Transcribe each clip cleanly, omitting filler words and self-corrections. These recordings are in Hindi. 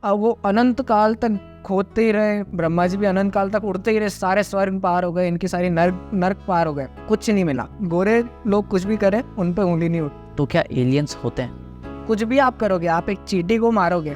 अब वो अनंत काल तक खोदते ही रहे, ब्रह्मा जी भी अनंत काल तक उड़ते ही रहे, सारे स्वर्ग पार हो गए, इनकी सारी नर्क पार हो गए, कुछ नहीं मिला। गोरे लोग कुछ भी करें उन पे उंगली नहीं उठ। तो क्या एलियंस होते हैं? कुछ भी आप करोगे, आप एक चींटी को मारोगे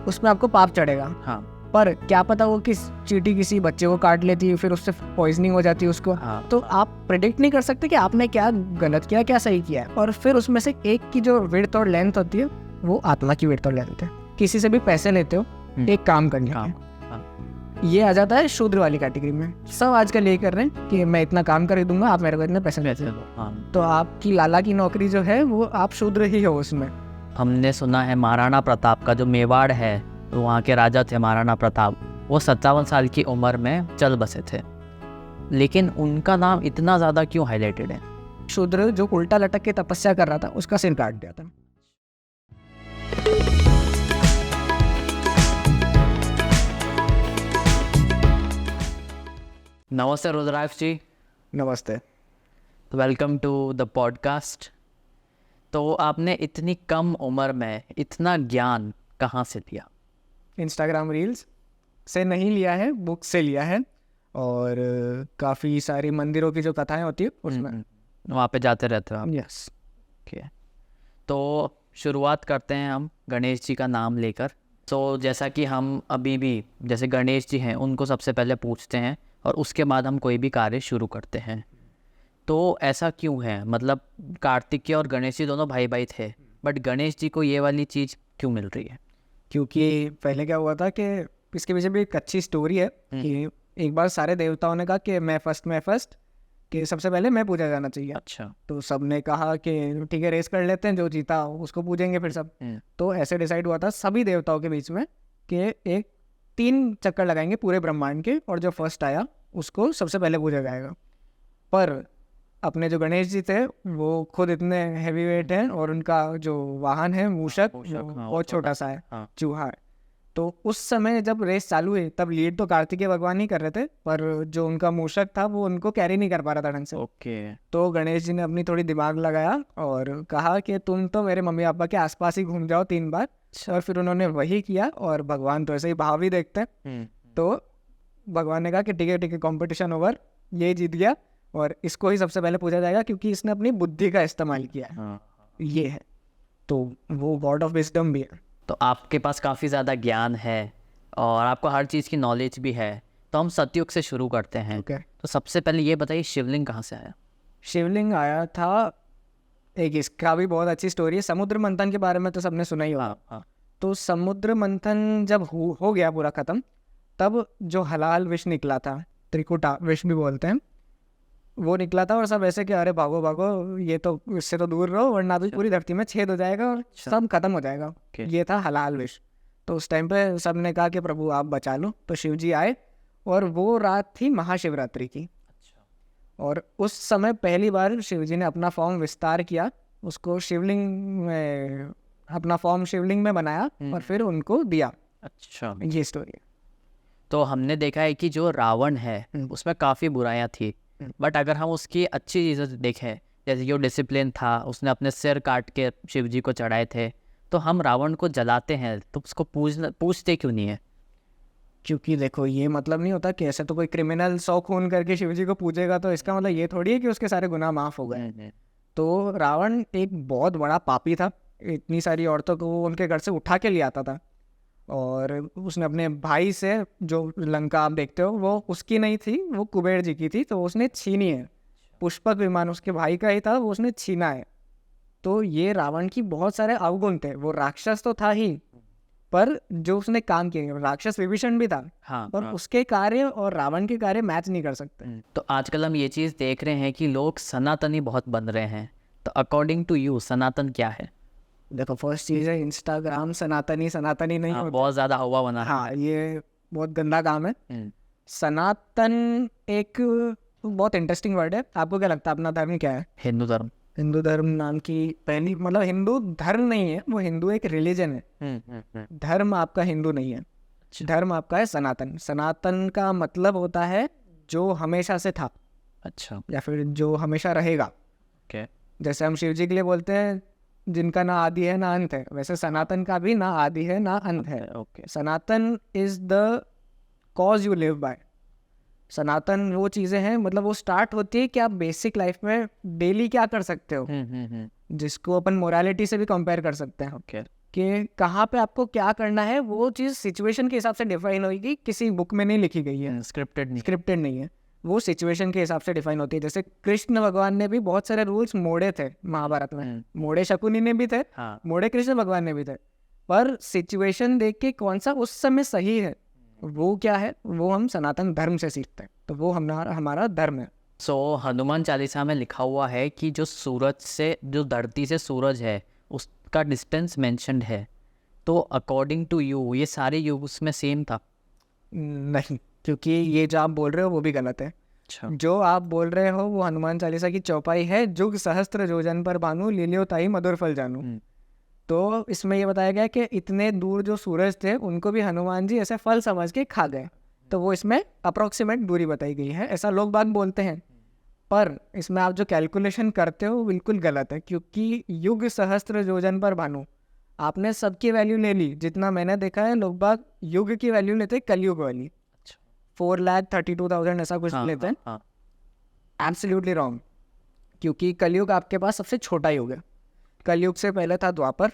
उसमें आपको पाप चढ़ेगा। हाँ। पर क्या पता वो किस चींटी किसी बच्चे को काट लेती है, फिर उससे पॉइजनिंग हो जाती है उसको। हाँ। तो आप प्रिडिक्ट नहीं कर सकते कि आपने क्या गलत किया क्या सही किया है। और फिर उसमें से एक की जो विड्थ और लेंथ होती है वो आत्मा की विड्थ और लेंथ है। किसी से भी पैसे लेते हो एक काम करने के, ये आ जाता है शूद्र वाली कैटेगरी में। सब आजकल ये कर रहे हैं कि मैं इतना काम कर दूंगा, आप मेरे को इतने पैसे दे दो। तो आपकी लाला की नौकरी जो है वो आप शूद्र ही हो उसमें। हमने सुना है महाराणा प्रताप का जो मेवाड़ है, तो वहाँ के राजा थे महाराणा प्रताप, वो 57 साल की उम्र में चल बसे थे, लेकिन उनका नाम इतना ज़्यादा क्यों हाईलाइटेड है? शूद्र जो उल्टा लटक के तपस्या कर रहा था उसका सिर काट दिया था। नमस्ते रुद्राक्ष जी। नमस्ते। Welcome to the podcast. तो आपने इतनी कम उम्र में इतना ज्ञान कहाँ से लिया? इंस्टाग्राम रील्स से नहीं लिया है, बुक से लिया है, और काफ़ी सारी मंदिरों की जो कथाएं होती है उसमें वहाँ पे जाते रहते हो आप? यस। ओके, तो शुरुआत करते हैं हम गणेश जी का नाम लेकर। तो जैसा कि हम अभी भी जैसे गणेश जी हैं उनको सबसे पहले पूछते हैं और उसके बाद हम कोई भी कार्य शुरू करते हैं। तो ऐसा क्यों है? मतलब कार्तिकेय और गणेश जी दोनों भाई भाई थे, बट गणेश जी को ये वाली चीज़ क्यों मिल रही है? क्योंकि पहले क्या हुआ था कि इसके पीछे भी एक अच्छी स्टोरी है कि एक बार सारे देवताओं ने कहा कि मैं फर्स्ट कि सबसे पहले मैं पूजा जाना चाहिए। अच्छा। तो सबने कहा कि ठीक है रेस कर लेते हैं, जो जीता उसको पूजेंगे फिर सब। तो ऐसे डिसाइड हुआ था सभी देवताओं के बीच में कि एक 3 चक्कर लगाएंगे पूरे ब्रह्मांड के, और जो फर्स्ट आया उसको सबसे पहले पूजा जाएगा। पर अपने जो गणेश जी थे वो खुद इतने हैवी वेट हैं और उनका जो वाहन है मूषक बहुत छोटा सा है, चूहा है। तो उस समय जब रेस चालू हुई तब लीड तो कार्तिकेय भगवान ही कर रहे थे, पर जो उनका मूषक था वो उनको कैरी नहीं कर पा रहा था ढंग से। ओके। तो गणेश जी ने अपनी थोड़ी दिमाग लगाया और कहा कि तुम तो मेरे मम्मी पापा के आसपास ही घूम जाओ 3 बार। और फिर उन्होंने वही किया, और भगवान तो ऐसे ही भाव ही देखते हैं। तो भगवान ने कहा कि ठीक है कॉम्पिटिशन ओवर, ये जीत गया और इसको ही सबसे पहले पूछा जाएगा क्योंकि इसने अपनी बुद्धि का इस्तेमाल किया है। ये है, तो वो गॉड ऑफ विजडम भी है। तो आपके पास काफ़ी ज़्यादा ज्ञान है और आपको हर चीज़ की नॉलेज भी है, तो हम सतयुग से शुरू करते हैं। तो सबसे पहले ये बताइए शिवलिंग कहाँ से आया? शिवलिंग आया था, एक इसका भी बहुत अच्छी स्टोरी है। समुद्र मंथन के बारे में तो सबने सुना ही होगा। तो समुद्र मंथन जब हो गया पूरा खत्म, तब जो हलाल विष निकला था, त्रिकुटा विष भी बोलते हैं, वो निकला था। और सब ऐसे कि अरे भागो भागो, ये तो इससे तो दूर रहो वरना तो पूरी धरती में छेद हो जाएगा और सब खत्म हो जाएगा। ये था हलाल विष। तो उस टाइम पे सब ने कहा कि प्रभु आप बचा लो। तो शिव जी आए, और वो रात थी महाशिवरात्रि की। और उस समय पहली बार शिव जी ने अपना फॉर्म विस्तार किया, उसको शिवलिंग में, अपना फॉर्म शिवलिंग में बनाया और फिर उनको दिया। अच्छा, ये स्टोरी है। तो हमने देखा है कि जो रावण है उसमें काफ़ी बुराइयां थी, बट अगर हम उसकी अच्छी चीज़ें देखें, जैसे कि वो डिसिप्लिन था, उसने अपने सिर काट के शिव जी को चढ़ाए थे, तो हम रावण को जलाते हैं तो उसको पूछते क्यों नहीं है? क्योंकि देखो ये मतलब नहीं होता कि ऐसे तो कोई क्रिमिनल 100 खून करके शिव जी को पूजेगा तो इसका मतलब ये थोड़ी है कि उसके सारे गुनाह माफ़ हो गए। तो रावण एक बहुत बड़ा पापी था। इतनी सारी औरतों को वो उनके घर से उठा के ले आता था, और उसने अपने भाई से, जो लंका आप देखते हो वो उसकी नहीं थी, वो कुबेर जी की थी, तो उसने छीनी है। पुष्पक विमान उसके भाई का ही था, वो उसने छीना है। तो ये रावण की बहुत सारे अवगुण थे। वो राक्षस तो था ही, पर जो उसने काम किए, राक्षस विभीषण भी था। पर उसके कार्य और रावण के कार्य मैच नहीं कर सकते। तो आजकल हम ये चीज़ देख रहे हैं कि लोग सनातनी बहुत बन रहे हैं, तो अकॉर्डिंग टू यू सनातन क्या है? देखो फर्स्ट चीज़ है इंस्टाग्राम सनातनी नहीं होता। बहुत ज़्यादा हवा बना। हाँ, ये बहुत गंदा काम है। सनातन एक बहुत इंटरेस्टिंग वर्ड है। आपको क्या लगता है अपना धर्म क्या है? हिंदू धर्म। हिंदू धर्म नाम की पहली, मतलब हिंदू धर्म नहीं है, वो हिंदू एक रिलीजन है। धर्म आपका हिंदू नहीं है, धर्म आपका है सनातन। सनातन का मतलब होता है जो हमेशा से था। अच्छा। या फिर जो हमेशा रहेगा। Okay. जैसे हम शिव जी के लिए बोलते हैं जिनका ना आदि है ना अंत है, वैसे सनातन का भी ना आदि है ना अंत है। Okay Sanatan is the cause you live by. Sanatan वो चीज़ें हैं, मतलब वो स्टार्ट होती है कि आप बेसिक लाइफ में डेली क्या कर सकते हो, जिसको अपन मोरालिटी से भी कंपेयर कर सकते हैं ओके कि कहाँ पे आपको क्या करना है। वो चीज़ सिचुएशन के हिसाब से डिफाइन होगी, किसी बुक में नहीं लिखी गई है, स्क्रिप्टेड नहीं। स्क्रिप्टेड नहीं है, वो सिचुएशन के हिसाब से डिफाइन होती है। जैसे कृष्ण भगवान ने भी बहुत सारे रूल्स मोड़े थे महाभारत में, मोड़े शकुनी ने भी थे, हाँ मोड़े कृष्ण भगवान ने भी थे, पर सिचुएशन देख के कौन सा उस समय सही है, वो क्या है, वो हम सनातन धर्म से सीखते हैं। तो वो हमारा हमारा धर्म है। सो हनुमान चालीसा में लिखा हुआ है कि जो सूरज से, जो धरती से सूरज है, उसका डिस्टेंस मेंशन्ड है। तो अकॉर्डिंग टू यू ये सारे युग उसमें सेम था? नहीं, क्योंकि ये जो आप बोल रहे हो वो भी गलत है। अच्छा। जो आप बोल रहे हो वो हनुमान चालीसा की चौपाई है, जुग सहस्त्र योजन पर भानु लील्यो ताई मधुर फल जानू। तो इसमें ये बताया गया कि इतने दूर जो सूरज थे उनको भी हनुमान जी ऐसे फल समझ के खा गए। तो वो इसमें अप्रोक्सीमेट दूरी बताई गई है, ऐसा लोग बाग बोलते हैं। पर इसमें आप जो कैलकुलेशन करते हो वो बिल्कुल गलत है, क्योंकि युग सहस्त्र योजन पर भानु, आपने सबकी वैल्यू ले ली। जितना मैंने देखा है लोग बाग युग की वैल्यू लेते हैं, कलयुग वाली। अच्छा। 4,32,000 ऐसा कुछ लेते हैं। हाँ एब्सोल्युटली रॉन्ग, क्योंकि कलयुग आपके पास सबसे छोटा युग है। कलयुग से पहले था द्वापर,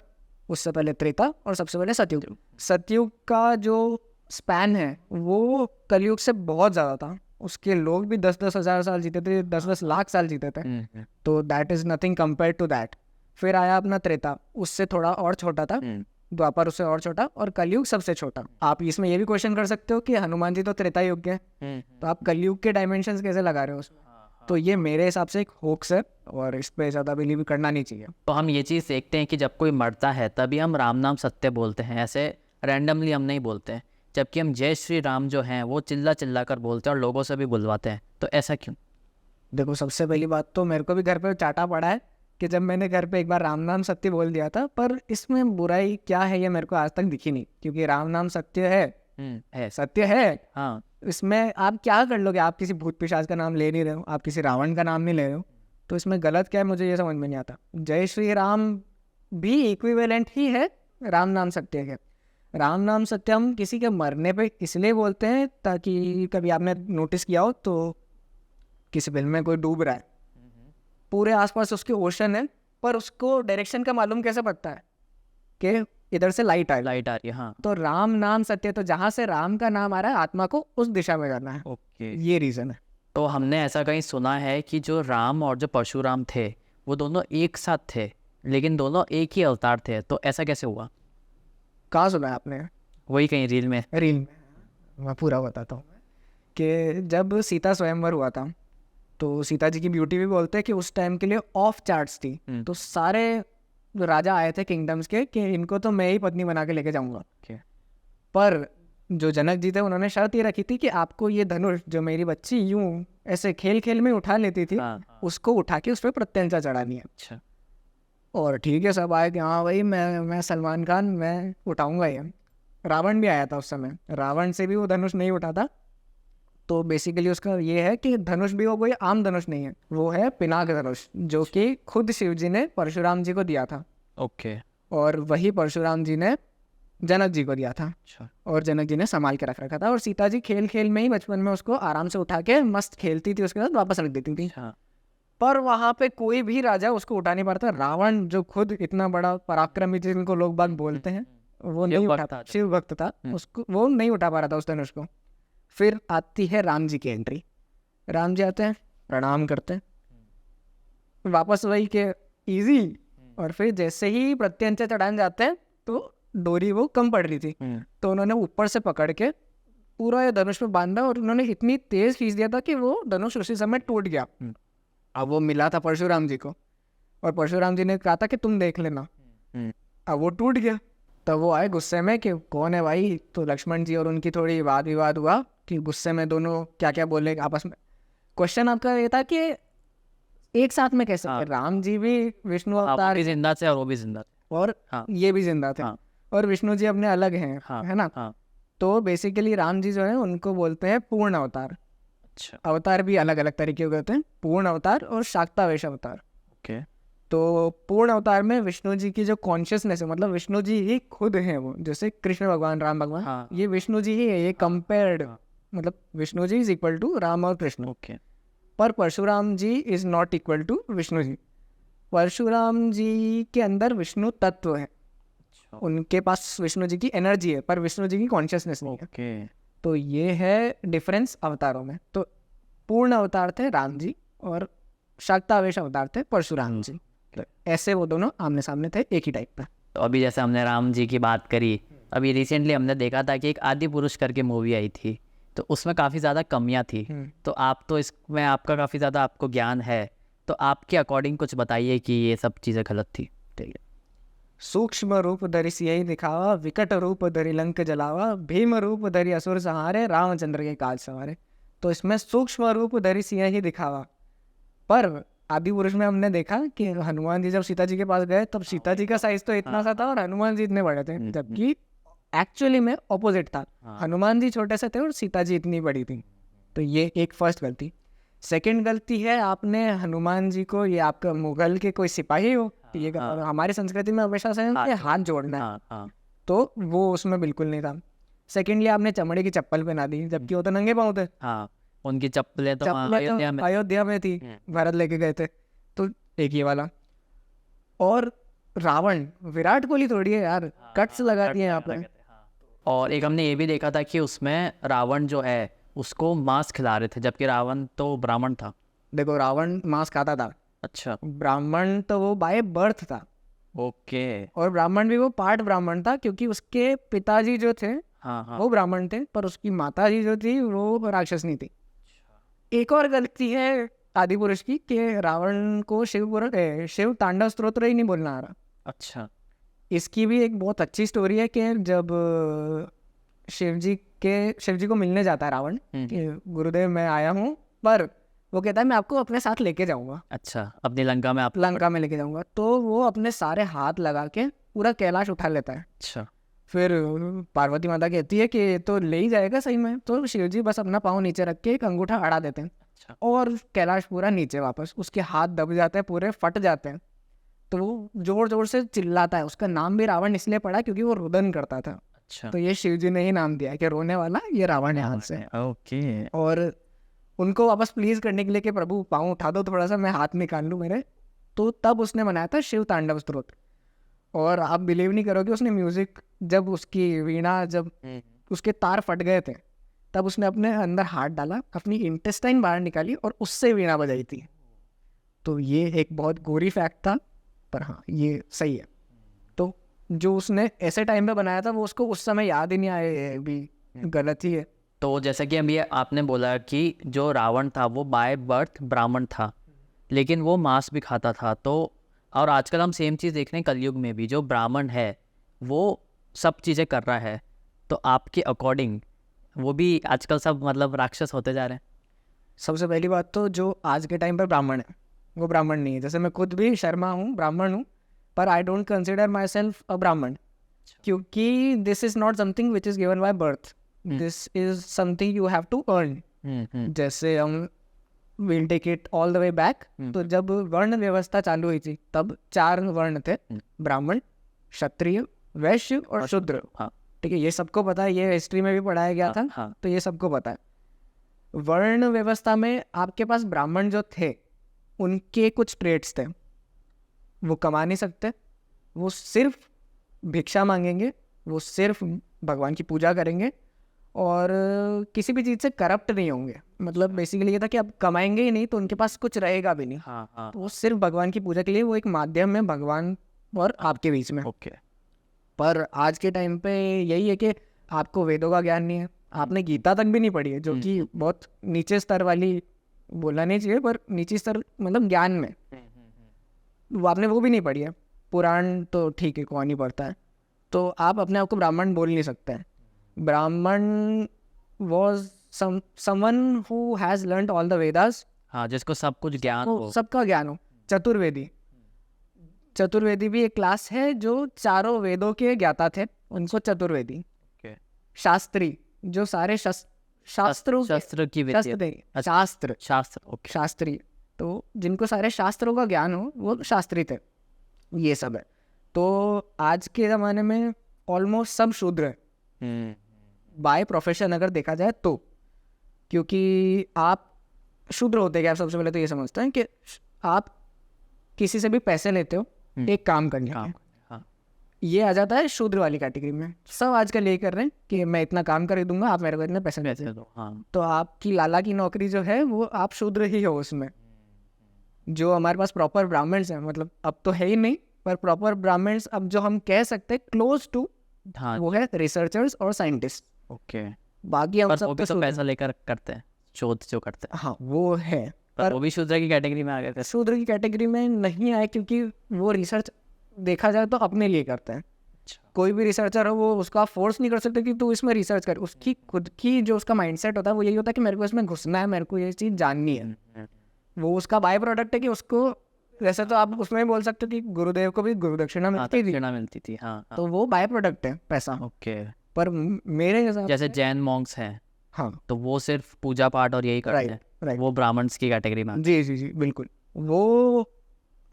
उससे पहले त्रेता, और सबसे पहले सतयुग। सतयुग का जो स्पैन है वो कलयुग से बहुत ज़्यादा था। उसके लोग भी 10-10 हज़ार साल जीते थे, 10-10 लाख साल जीते थे। तो that is nothing compare to that. फिर आया अपना त्रेता, उससे थोड़ा और छोटा था। द्वापर उससे और छोटा, और कलयुग सबसे छोटा। आप इसमें ये भी क्वेश्चन कर सकते हो कि हनुमान जी तो त्रेता युग के हैं, तो आप कलयुग के डायमेंशंस कैसे लगा रहे हो उसमें? तो ये मेरे हिसाब से एक होक्स है, और इस पे ज़्यादा बिलीव करना नहीं चाहिए। तो हम ये चीज़ देखते हैं कि जब कोई मरता है तभी हम राम नाम सत्य बोलते हैं, ऐसे रैंडमली हम नहीं बोलते हैं। जबकि हम जय श्री राम जो हैं वो चिल्ला चिल्ला कर बोलते हैं और लोगों से भी बुलवाते हैं, तो ऐसा क्यों? देखो, सबसे पहली बात तो मेरे को भी घर पे चाटा पड़ा है कि जब मैंने घर पे एक बार राम नाम सत्य बोल दिया था, पर इसमें बुराई क्या है ये मेरे को आज तक दिखी नहीं, क्योंकि राम नाम सत्य है, सत्य है। हाँ। इसमें आप क्या कर लोगे? आप किसी भूत पिशाच का नाम ले नहीं रहे हो, आप किसी रावण का नाम नहीं ले रहे हो, तो इसमें गलत क्या है मुझे ये समझ में नहीं आता। जय श्री राम भी इक्विवेलेंट ही है राम नाम सत्य के। राम नाम सत्य हम किसी के मरने पे इसलिए बोलते हैं ताकि कभी आपने नोटिस किया हो तो किसी फिल्म में कोई डूब रहा है, पूरे आसपास उसके ओशन है, पर उसको डायरेक्शन का मालूम कैसे पड़ता है कि इधर से लाइट आ रही है। हाँ। तो राम नाम सत्य, तो जहाँ से राम का नाम आ रहा है आत्मा को उस दिशा में जाना है। ओके। ये रीज़न है। तो हमने ऐसा कहीं सुना है कि जो राम और जो परशुराम थे वो दोनों एक साथ थे, लेकिन दोनों एक ही अवतार थे, तो ऐसा कैसे हुआ? कहाँ सुना है आपने? वही कहीं रील में। रील में। मैं पूरा बताता हूँ कि जब सीता स्वयंवर हुआ था तो सीता जी की ब्यूटी भी बोलते हैं कि उस टाइम के लिए ऑफ चार्ट्स थी। तो सारे जो राजा आए थे किंगडम्स के कि इनको तो मैं ही पत्नी बना के लेके जाऊंगा। पर जो जनक जी थे उन्होंने शर्त ये रखी थी कि आपको ये धनुष जो मेरी बच्ची यूं ऐसे खेल खेल में उठा लेती थी, उसको उठा के उस पर प्रत्यंचा चढ़ानी है। अच्छा। और ठीक है, सब आए कि हाँ भाई मैं सलमान खान, मैं उठाऊंगा ये। रावण भी आया था उस समय, रावण से भी वो धनुष नहीं उठा था। तो बेसिकली उसका ये है कि धनुष भी वो कोई आम धनुष नहीं है, वो है पिनाक धनुष, जो कि खुद शिव जी ने परशुराम जी को दिया था। ओके। और वही परशुराम जी ने जनक जी को दिया था। अच्छा। और जनक जी ने संभाल के रख रखा था। और सीता जी खेल खेल में ही बचपन में उसको आराम से उठा के मस्त खेलती थी, उसके बाद वापस रख देती थी। पर वहाँ पे कोई भी राजा उसको उठा नहीं पाता। रावण जो खुद इतना बड़ा पराक्रमी जिनको लोग बाग बोलते हैं, वो नहीं उठा, शिव भक्त था, उसको वो नहीं उठा पा रहा था उस धनुष को। फिर आती है राम जी की एंट्री। राम जी आते हैं, प्रणाम करते हैं, वापस वही के इजी। और फिर जैसे ही प्रत्यंचा चढ़ाने जाते हैं तो डोरी वो कम पड़ रही थी, तो उन्होंने ऊपर से पकड़ के पूरा ये धनुष में बांधा और उन्होंने इतनी तेज खींच दिया था कि वो धनुष उसी समय टूट गया। अब वो मिला था परशुराम जी को, और परशुराम जी ने कहा था कि तुम देख लेना। अब वो टूट गया। तब वो आए गुस्से में कि कौन है भाई। तो लक्ष्मण जी और उनकी थोड़ी वाद विवाद हुआ कि गुस्से में दोनों क्या क्या बोले आपस में। क्वेश्चन आपका ये था कि एक साथ में कैसे? राम जी भी विष्णु अवतार भी जिंदा थे और वो भी जिंदा थे, और ये भी जिंदा थे, और विष्णु जी अपने अलग हैं, है ना। तो बेसिकली राम जी जो है उनको बोलते हैं पूर्ण अवतार। अच्छा। अवतार भी अलग अलग तरीके के होते हैं, पूर्ण अवतार और शाक्तावेश अवतार। ओके। तो पूर्ण अवतार में विष्णु जी की जो कॉन्शियसनेस है, मतलब विष्णु जी ही खुद हैं वो, जैसे कृष्ण भगवान, राम भगवान, हाँ। ये विष्णु जी ही है, ये कंपेयर्ड, मतलब Vishnu ji is equal to Ram और कृष्ण। ओके। पर Parshuram ji is not equal to Vishnu ji. Parshuram ji के अंदर विष्णु तत्व है, उनके पास विष्णु जी की एनर्जी है, पर विष्णु जी की कॉन्शियसनेस नहीं है। ओके। तो ये है डिफरेंस अवतारों में। तो पूर्ण अवतार थे राम जी और शाक्तावेश अवतार थे परशुराम जी। तो ऐसे वो दोनों आमने सामने थे एक ही टाइप पे। तो अभी जैसे हमने राम जी की बात करी, अभी रिसेंटली हमने देखा था कि एक आदि पुरुष करके मूवी आई थी, तो उसमें काफ़ी ज़्यादा कमियां थी। तो आप तो इसमें आपका काफ़ी ज़्यादा आपको ज्ञान है, तो आपके अकॉर्डिंग कुछ बताइए कि ये सब चीज़ें गलत थी। ठीक है। सूक्ष्म रूप धरि सियहि दिखावा, विकट रूप धरि लंक जलावा, भीम रूप धरि असुर संहारे, रामचंद्र के काज सवारे। तो इसमें सूक्ष्म रूप धरि सियहि दिखावा, पर आदि पुरुष में हमने देखा कि हनुमान जी जब सीता जी के पास गए तब सीता जी का साइज तो इतना सा था और हनुमान जी इतने बड़े थे, जबकि एक्चुअली में ऑपोजिट था। हनुमान जी छोटे से थे और सीता जी इतनी बड़ी थी। तो ये एक फर्स्ट गलती। सेकंड गलती है, आपने हनुमान जी को, ये आपका मुगल के कोई सिपाही हो, ये हमारी संस्कृति में हमेशा से उनके हाथ जोड़ना है, तो वो उसमें बिल्कुल नहीं था। सेकेंडली आपने चमड़े की चप्पल पहना दी, जबकि वो तो नंगे पाँव थे। हाँ, उनकी चप्पलें तो अयोध्या में थी, भारत लेके गए थे। तो एक ये वाला। और रावण, विराट कोहली थोड़ी है यार, कट्स लगा दिए यहाँ पे। और एक हमने ये भी देखा था कि उसमें रावण जो है उसको मांस खिला रहे थे, जबकि रावण तो ब्राह्मण था। देखो, रावण मांस खाता था। अच्छा। ब्राह्मण तो वो बाय बर्थ था। ओके। और ब्राह्मण भी वो पार्ट ब्राह्मण था, क्योंकि उसके पिताजी जो थे वो ब्राह्मण थे, पर उसकी माता जी जो थी वो राक्षसनी थी। एक और गलती है आदि पुरुष की कि रावण को शिव तांडव स्तोत्र ही नहीं बोलना आ रहा। अच्छा। इसकी भी एक बहुत अच्छी स्टोरी है कि जब शिव जी को मिलने जाता है रावण कि गुरुदेव मैं आया हूँ, पर वो कहता है मैं आपको अपने साथ लेके जाऊंगा। अच्छा, अपनी लंका में लंका में लेके जाऊंगा। तो वो अपने सारे हाथ लगा के पूरा कैलाश उठा लेता है। अच्छा। फिर पार्वती माता कहती है कि तो ले ही जाएगा सही में, तो शिव जी बस अपना पाँव नीचे रख के एक अंगूठा अड़ा देते हैं। अच्छा। और कैलाश पूरा नीचे वापस, उसके हाथ दब जाते हैं, पूरे फट जाते हैं। तो वो जोर जोर से चिल्लाता है। उसका नाम भी रावण इसलिए पड़ा क्योंकि वो रुदन करता था। अच्छा। तो ये शिव जी ने ही नाम दिया कि रोने वाला ये रावण है हाथ से। ओके। और उनको वापस प्लीज करने के लिए कि प्रभु पाँव उठा दो थोड़ा सा, मैं हाथ निकाल लूँ मेरे, तो तब उसने बनाया था शिव तांडव स्तोत्र। और आप बिलीव नहीं करोगे, उसने म्यूजिक, जब उसकी वीणा, जब उसके तार फट गए थे, तब उसने अपने अंदर हाथ डाला, अपनी इंटेस्टाइन बाहर निकाली और उससे वीणा बजाई थी। तो ये एक बहुत गोरी फैक्ट था, पर हाँ ये सही है। तो जो उसने ऐसे टाइम पे बनाया था वो उसको उस समय याद ही नहीं आए, भी गलत ही है। तो जैसा कि अभी आपने बोला कि जो रावण था वो बाय बर्थ ब्राह्मण था, लेकिन वो मांस भी खाता था। तो और आजकल हम सेम चीज़ देख रहे हैं कलयुग में भी, जो ब्राह्मण है वो सब चीज़ें कर रहा है। तो आपके अकॉर्डिंग वो भी आजकल सब मतलब राक्षस होते जा रहे हैं? सबसे पहली बात तो जो आज के टाइम पर ब्राह्मण है वो ब्राह्मण नहीं है। जैसे मैं खुद भी शर्मा हूँ, ब्राह्मण हूँ, पर I don't consider myself a Brahmin, क्योंकि this is not something which is given by birth, this is something you have to earn. जैसे हम will take it all the way back, तो जब वर्ण व्यवस्था चालू हुई थी तब 4 वर्ण थे, ब्राह्मण, क्षत्रिय, वैश्य और शूद्र। ठीक है, ये सबको पता है, ये हिस्ट्री में भी पढ़ाया गया था। तो ये सबको पता है। वर्ण व्यवस्था में आपके पास ब्राह्मण जो थे उनके कुछ ट्रेड्स थे, वो कमा नहीं सकते, वो सिर्फ भिक्षा मांगेंगे, वो सिर्फ भगवान की पूजा करेंगे और किसी भी चीज़ से करप्ट नहीं होंगे। मतलब बेसिकली ये था कि अब कमाएंगे ही नहीं तो उनके पास कुछ रहेगा भी नहीं। तो वो सिर्फ भगवान की पूजा के लिए, वो एक माध्यम है भगवान और आपके बीच में। पर आज के टाइम पे यही है कि आपको वेदों का ज्ञान नहीं है, आपने गीता तक भी नहीं पढ़ी है, जो कि बहुत नीचे स्तर वाली, बोलना नहीं चाहिए पर नीचे स्तर मतलब ज्ञान में, आपने वो भी नहीं पढ़ी है। पुराण तो ठीक है, कौन ही पढ़ता है। तो आप अपने आप को ब्राह्मण बोल नहीं सकते हैं। ब्राह्मण was someone who has learned all the Vedas, हाँ, जिसको सब कुछ ज्ञान हो, सबका ज्ञान हो। चतुर्वेदी, चतुर्वेदी भी एक क्लास है जो चारों वेदों के ज्ञाता थे, उनको चतुर्वेदी। शास्त्री, जो सारे शास्त्रों शस्त्र की विद्या, शास्त्री, शास्त्री। ओके। शास्त्री, तो जिनको सारे शास्त्रों का ज्ञान हो वो शास्त्री थे, ये सब है। तो आज के ज़माने में ऑलमोस्ट सब शूद्र हैं बाय प्रोफेशन अगर देखा जाए तो, क्योंकि आप शूद्र होते हैं, आप सबसे पहले तो ये समझते हैं कि आप किसी से भी पैसे लेते हो एक काम करने के, हाँ ये आ जाता है शूद्र वाली कैटेगरी में। सब आजकल ये कर रहे हैं कि मैं इतना काम कर दूंगा, आप मेरे को इतने पैसे वैसे दे तो हाँ तो आपकी लाला की नौकरी जो है वो आप शूद्र ही हो उसमें। जो हमारे पास प्रॉपर ब्राह्मण्स हैं, मतलब अब तो है ही नहीं, पर प्रॉपर ब्राह्मण्स अब जो हम कह सकते हैं क्लोज टू, हाँ वो है रिसर्चर्स और साइंटिस्ट। ओके। बाकी हम पर सब वो भी तो शूद्र पैसा हैं। लेकर करते हैं, शोध जो करते हैं, हाँ वो है, पर वो भी शूद्र की कैटेगरी में आ गए थे। शूद्र की कैटेगरी में नहीं आए क्योंकि वो रिसर्च देखा जाए तो अपने लिए करते हैं। अच्छा। कोई भी रिसर्चर हो वो उसका फोर्स नहीं कर सकते कि तू इसमें रिसर्च कर, उसकी खुद की जो उसका माइंडसेट होता है वो यही होता है कि मेरे को इसमें घुसना है, मेरे को ये चीज़ जाननी है। वो उसका बाय प्रोडक्ट है कि उसको, वैसे तो आप उसमें भी बोल सकते हो कि गुरुदेव को भी गुरुदक्षिणा हाँ मिलती थी, दक्षिणा मिलती थी, हाँ हाँ तो वो बाय प्रोडक्ट है पैसा। ओके। पर मेरे हिसाब जैसे जैन मॉन्क्स हैं हाँ तो वो सिर्फ पूजा पाठ और यही करते राइट हैं, राइट, वो ब्राह्मण्स की कैटेगरी में आते जी जी जी बिल्कुल। वो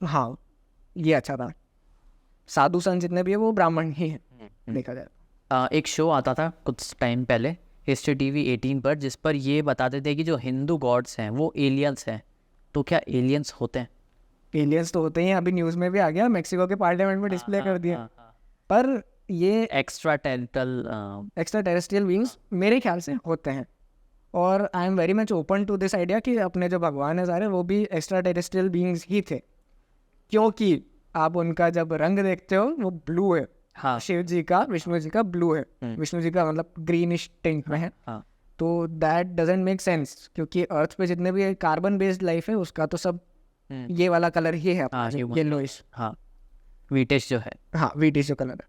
हाँ ये अच्छा था, साधु संत जितने भी है वो ब्राह्मण ही हैं देखा जाए। हैं। एक शो आता था कुछ टाइम पहले हिस्ट्री टीवी 18 पर, जिस पर ये बताते थे कि जो हिंदू गॉड्स हैं वो एलियंस हैं। तो क्या एलियंस होते हैं? एलियंस तो होते ही हैं, अभी न्यूज़ में भी आ गया, मेक्सिको के पार्लियामेंट में डिस्प्ले कर दिया। पर ये extra terrestrial extra terrestrial beings मेरे ख्याल से होते हैं, और I am very much open to this idea कि अपने जो भगवान है सारे वो भी एक्स्ट्रा टेरेस्ट्रियल बीइंग्स ही थे, क्योंकि आप उनका जब रंग देखते हो वो ब्लू है। हाँ शिव जी का, विष्णु जी का ब्लू है, विष्णु जी का मतलब ग्रीनिश टिंट में है। हाँ तो दैट डजंट मेक सेंस, क्योंकि अर्थ पे जितने भी कार्बन बेस्ड लाइफ है उसका तो सब ये वाला कलर ही है, हाँ येलोइश। हाँ वीटेश जो है। हाँ वीटिश जो कलर है,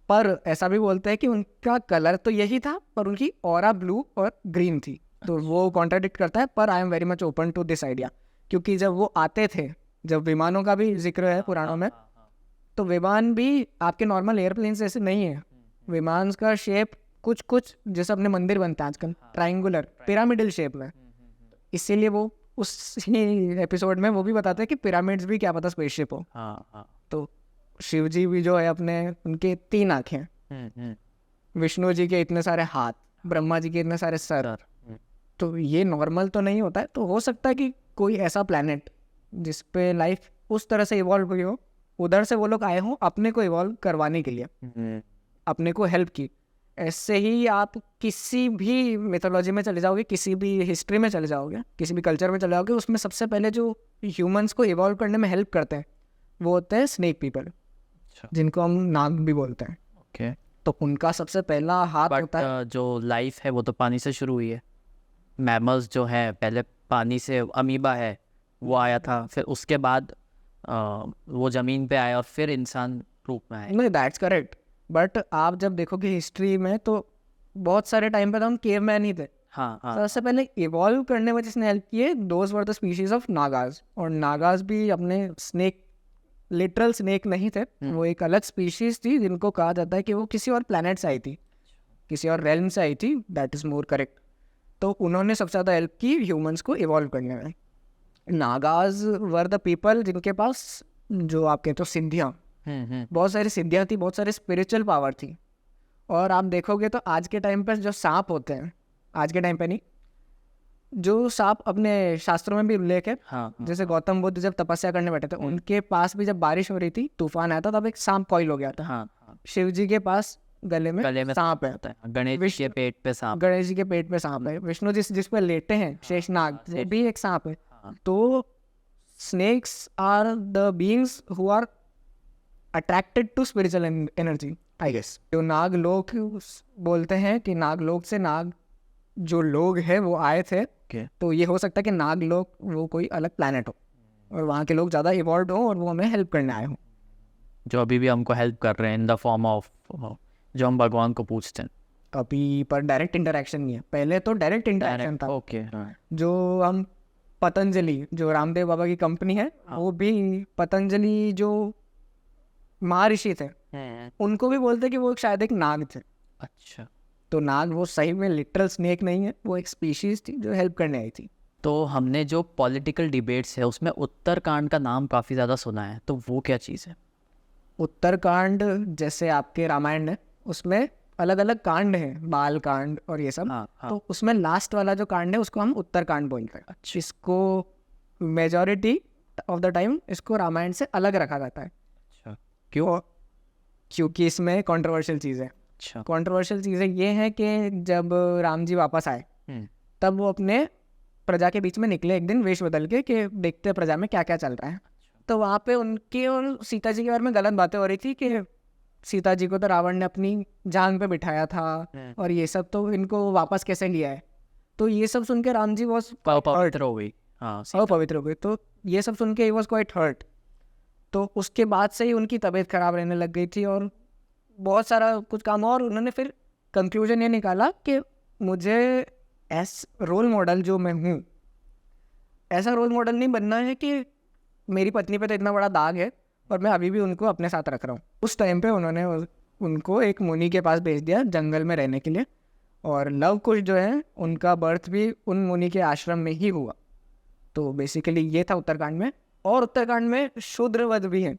पर ऐसा भी बोलते हैं कि उनका कलर तो यही था पर उनकी ऑरा ब्लू और ग्रीन थी, तो वो कॉन्ट्राडिक्ट करता है। पर I am very much open to this idea, क्योंकि जब वो आते थे, जब विमानों का भी जिक्र है पुराणों में, तो विमान भी आपके नॉर्मल एयरप्लेन जैसे नहीं है। विमान का शेप कुछ कुछ जैसे अपने मंदिर बनते हैं आजकल ट्राइंगुलर पिरामिडल शेप में, इसीलिए वो उस एपिसोड में वो भी बताते हैं कि पिरामिड्स भी क्या पता स्पेसशिप हो। हाँ हाँ तो शिव जी भी जो है अपने, उनके 3 आँखें, विष्णु जी के इतने सारे हाथ, ब्रह्मा जी के इतने सारे सर, तो ये नॉर्मल तो नहीं होता है। तो हो सकता है कि कोई ऐसा प्लैनेट जिस पे लाइफ उस तरह से इवॉल्व हुई हो, उधर से वो लोग आए हों अपने को इवॉल्व करवाने के लिए, अपने को हेल्प की। ऐसे ही आप किसी भी मिथोलॉजी में चले जाओगे, किसी भी हिस्ट्री में चले जाओगे, किसी भी कल्चर में चले जाओगे, उसमें सबसे पहले जो ह्यूमंस को इवॉल्व करने में हेल्प करते हैं वो होते हैं स्नेक पीपल, जिनको हम नाग भी बोलते हैं। ओके। तो उनका सबसे पहला हाथ बट होता है। जो लाइफ है वो तो पानी से शुरू हुई है। मैमल्स जो है पहले पानी से, अमीबा है वो आया था, फिर उसके बाद वो ज़मीन पे आया और फिर इंसान रूप में आया। नहीं दैट्स करेक्ट, बट आप जब देखोगे हिस्ट्री में तो बहुत सारे टाइम पे तो हम केव मैन ही थे। हाँ हाँ सबसे पहले इवॉल्व करने में जिसने हेल्प की है, those were the species of Nagas. और नागाज भी अपने स्नेक, लिटरल स्नेक नहीं थे, वो एक अलग स्पीशीज थी जिनको कहा जाता है कि वो किसी और प्लैनेट से आई थी, किसी और रेल्म से आई थी, दैट इज मोर करेक्ट। तो उन्होंने सबसे ज़्यादा हेल्प की ह्यूमंस को इवॉल्व करने में। नागाज वर द पीपल जिनके पास, जो आप कहते हो सिद्धियाँ, बहुत सारी सिद्धियाँ थी, बहुत सारी स्पिरिचुअल पावर थी। और आप देखोगे तो आज के टाइम पर जो सांप होते हैं, आज के टाइम पे नहीं, जो सांप अपने शास्त्रों में भी उल्लेख है, हाँ जैसे गौतम बुद्ध जब तपस्या करने बैठे थे, उनके पास भी जब बारिश हो रही थी, तूफान आया था, तब एक सांप कॉइल हो गया था। हाँ हाँ शिव जी के पास गले में सांप है, होता है, गणेश के पेट पे सांप। गणेश जी के पेट में सांप है, विष्णु जिस पे लेटे हैं शेषनाग, वो भी एक सांप है। तो snakes are the beings who are attracted to spiritual energy, I guess. जो नाग लोग बोलते हैं कि नाग लोग से नाग जो लोग हैं वो आए थे, तो ये हो सकता है कि नाग लोग वो कोई अलग प्लैनेट हो और वहाँ के लोग ज़्यादा इवॉल्व हो और वो हमें हेल्प करने आए हों, जो अभी भी हमको हेल्प कर रहे हैं इन द फॉर्म ऑफ जो हम भगवान को पूछते हैं अभी। पर डायरेक्ट इंटरेक्शन नहीं है, पहले तो डायरेक्ट इंटरेक्शन था। ओके। जो हम पतंजलि, जो रामदेव बाबा की कंपनी है, वो भी पतंजलि जो महर्षि थे, उनको भी बोलते कि वो शायद एक नाग थे। अच्छा। तो नाग वो सही में लिटरल स्नेक नहीं है, वो एक स्पीशीज थी जो हेल्प करने आई थी। तो हमने जो पॉलिटिकल डिबेट्स है उसमें उत्तरकांड का नाम काफ़ी ज़्यादा सुना है, तो वो क्या चीज़ है? उत्तरकांड जैसे आपके रामायण है, उसमें अलग अलग कांड हैं, बाल कांड और ये सब। हाँ हाँ। तो उसमें लास्ट वाला जो कांड है उसको हम उत्तरकांड बोलते हैं। इसको मेजॉरिटी ऑफ द टाइम इसको रामायण से अलग रखा जाता है। अच्छा, क्यों? क्योंकि इसमें कंट्रोवर्शियल चीज़ है। अच्छा। कंट्रोवर्शियल चीज़ें ये हैं कि जब राम जी वापस आए तब वो अपने प्रजा के बीच में निकले एक दिन वेश बदल के, कि देखते हैं प्रजा में क्या क्या चल रहा है। तो वहाँ पे उनकी और सीता जी के बारे में गलत बातें हो रही थी कि सीता जी को तो रावण ने अपनी जांग पे बिठाया था और ये सब, तो इनको वापस कैसे लिया है। तो ये सब सुन के राम जी वॉज पवित्र हो गई। हाँ, अपवित्र हो गए। तो ये सब सुन के ही वॉज क्वाइट हर्ट। तो उसके बाद से ही उनकी तबीयत खराब रहने लग गई थी और बहुत सारा कुछ काम। और उन्होंने फिर कंक्लूजन ये निकाला कि मुझे रोल मॉडल जो मैं हूँ, ऐसा रोल मॉडल नहीं बनना है कि मेरी पत्नी पे तो इतना बड़ा दाग है और मैं अभी भी उनको अपने साथ रख रहा हूँ। उस टाइम पे उन्होंने उनको एक मुनि के पास भेज दिया जंगल में रहने के लिए। और लव कुश जो है उनका बर्थ भी उन मुनि के आश्रम में ही हुआ। तो बेसिकली ये था उत्तरकांड में। और उत्तरकांड में शूद्रवध भी है।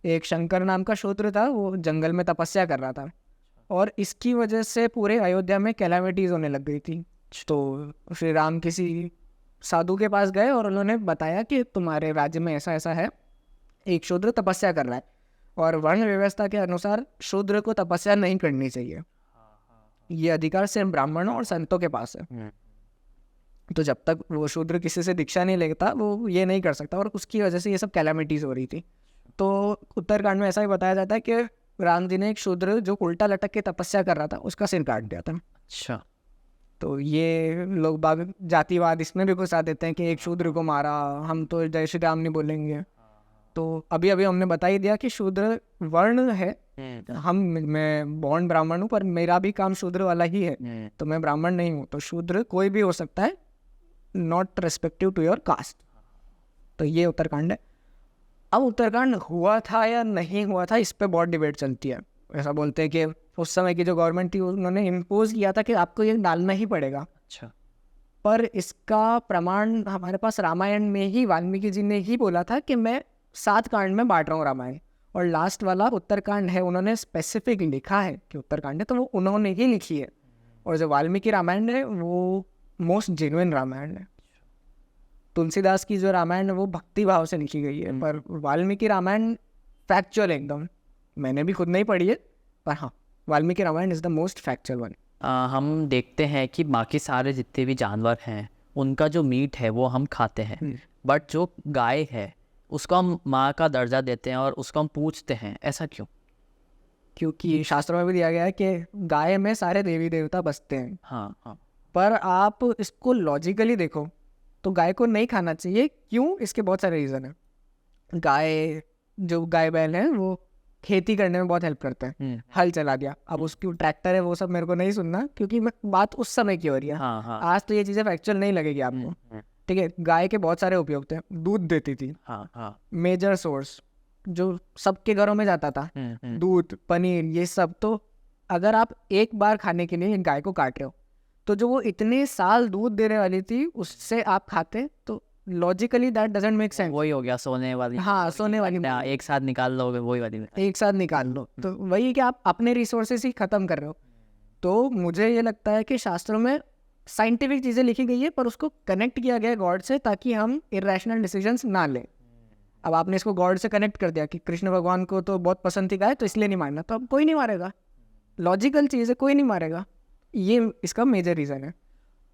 एक शंकर नाम का शूद्र था, वो जंगल में तपस्या कर रहा था और इसकी वजह से पूरे अयोध्या में कैलामिटीज होने लग गई थी। तो श्री राम किसी साधु के पास गए और उन्होंने बताया कि तुम्हारे राज्य में ऐसा ऐसा है, एक शूद्र तपस्या कर रहा है और वर्ण व्यवस्था के अनुसार शूद्र को तपस्या नहीं करनी चाहिए, ये अधिकार सिर्फ ब्राह्मणों और संतों के पास है। तो जब तक वो शूद्र किसी से दीक्षा नहीं लेता वो ये नहीं कर सकता, और उसकी वजह से ये सब कैलामिटीज हो रही थी। तो उत्तरकांड में ऐसा ही बताया जाता है कि राम जी ने एक शूद्र जो उल्टा लटक के तपस्या कर रहा था उसका सिर काट दिया था। अच्छा। तो ये लोग बाग जातिवाद इसमें भी घुसा देते हैं कि एक शूद्र को मारा, हम तो जय श्री राम नहीं बोलेंगे। तो अभी अभी हमने बता ही दिया कि शूद्र वर्ण है। मैं बॉर्न ब्राह्मण हूँ पर मेरा भी काम शूद्र वाला ही है, तो मैं ब्राह्मण नहीं हूँ। तो शूद्र कोई भी हो सकता है, not respective to your caste. तो ये उत्तरकांड है। अब उत्तरकांड हुआ था या नहीं हुआ था, इस पे बहुत डिबेट चलती है। ऐसा बोलते हैं कि उस समय की जो गवर्नमेंट थी उन्होंने इम्पोज किया था कि आपको ये डालना ही पड़ेगा। अच्छा। पर इसका प्रमाण हमारे पास रामायण में ही वाल्मीकि जी ने ही बोला था कि मैं 7 कांड में बांट रहा हूँ रामायण, और लास्ट वाला उत्तरकांड है उन्होंने स्पेसिफिक लिखा है कि उत्तरकांड है, तो वो उन्होंने ही लिखी है। और जो वाल्मीकि रामायण है वो मोस्ट जेन्युइन रामायण है। तुलसीदास की जो रामायण है वो भक्ति भाव से लिखी गई है, पर वाल्मीकि रामायण फैक्चुअल एकदम। मैंने भी खुद नहीं पढ़ी है, पर हाँ, Valmiki Ramayana is the most factual one. हम देखते हैं कि बाकी सारे जितने भी जानवर हैं उनका जो मीट है वो हम खाते हैं, बट जो गाय है उसको हम माँ का दर्जा देते हैं और उसको हम पूछते हैं, ऐसा क्यों? क्योंकि शास्त्रों में भी दिया गया है कि गाय में सारे देवी देवता बसते हैं। हाँ हाँ। पर आप इसको लॉजिकली देखो तो गाय को नहीं खाना चाहिए। क्यों? इसके बहुत सारे रीज़न हैं। गाय बैल है वो खेती करने में बहुत हेल्प करते हैं। हल चला दिया, अब उसकी ट्रैक्टर है वो सब मेरे को नहीं सुनना, क्योंकि बात उस समय की हो रही है। हाँ हाँ। आज तो ये चीज़ें फैक्चुअल नहीं लगेगी आपको, ठीक है। गाय के बहुत सारे उपयोग थे। दूध देती थी, हाँ हाँ। मेजर सोर्स जो सबके घरों में जाता था, दूध, पनीर, ये सब। तो अगर आप एक बार खाने के लिए गाय को काट रहे हो, तो जो वो इतने साल दूध देने वाली थी उससे आप खाते, तो logically that doesn't make sense. वही हो गया सोने वाली। हाँ, सोने वाली एक साथ निकाल लोगे वही वाली। एक साथ निकाल लो, तो वही है कि आप अपने रिसोर्सेस ही खत्म कर रहे हो। तो मुझे ये लगता है कि शास्त्रों में साइंटिफिक चीज़ें लिखी गई है, पर उसको कनेक्ट किया गया है गॉड से, ताकि हम इरेशनल डिसीजंस ना लें। अब आपने इसको गॉड से कनेक्ट कर दिया कि कृष्ण भगवान को तो बहुत पसंद थी गाय, तो इसलिए नहीं मारना, तो अब कोई नहीं मारेगा। लॉजिकल चीज़ है, कोई नहीं मारेगा। ये इसका मेजर रीज़न है।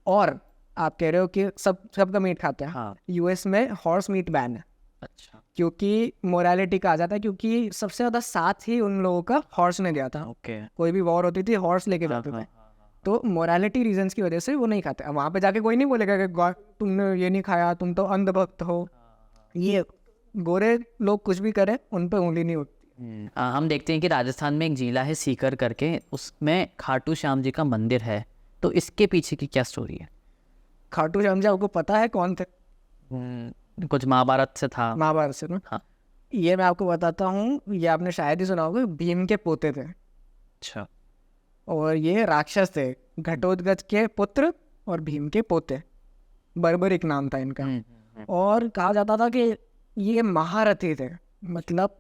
और आप कह रहे हो कि सबका मीट खाते हैं। हाँ। यूएस में हॉर्स मीट बैन है। अच्छा। क्योंकि मोरालिटी का आ जाता है, क्योंकि सबसे ज़्यादा साथ ही उन लोगों का हॉर्स ने दिया था। ओके। कोई भी वॉर होती थी हॉर्स लेके जाते थे। तो मोरालिटी रीजंस की वजह से वो नहीं खाते। अब वहाँ पे जाके कोई नहीं बोलेगा कि तुमने ये नहीं खाया, तुम तो अंधभक्त हो। ये गोरे लोग कुछ भी करें उन पे उंगली नहीं उठती। हम देखते हैं कि राजस्थान में एक जिला है सीकर करके, उसमें खाटू श्याम जी का मंदिर है, तो इसके पीछे की क्या स्टोरी है? खाटू श्याम जी आपको पता है कौन थे? कुछ महाभारत से था। महाभारत से ना? हाँ। ये मैं आपको बताता हूँ, ये आपने शायद ही सुना होगा, भीम के पोते थे। अच्छा। और ये राक्षस थे, घटोत्कच के पुत्र और भीम के पोते। बर्बरिक नाम था इनका। और कहा जाता था कि ये महारथी थे, मतलब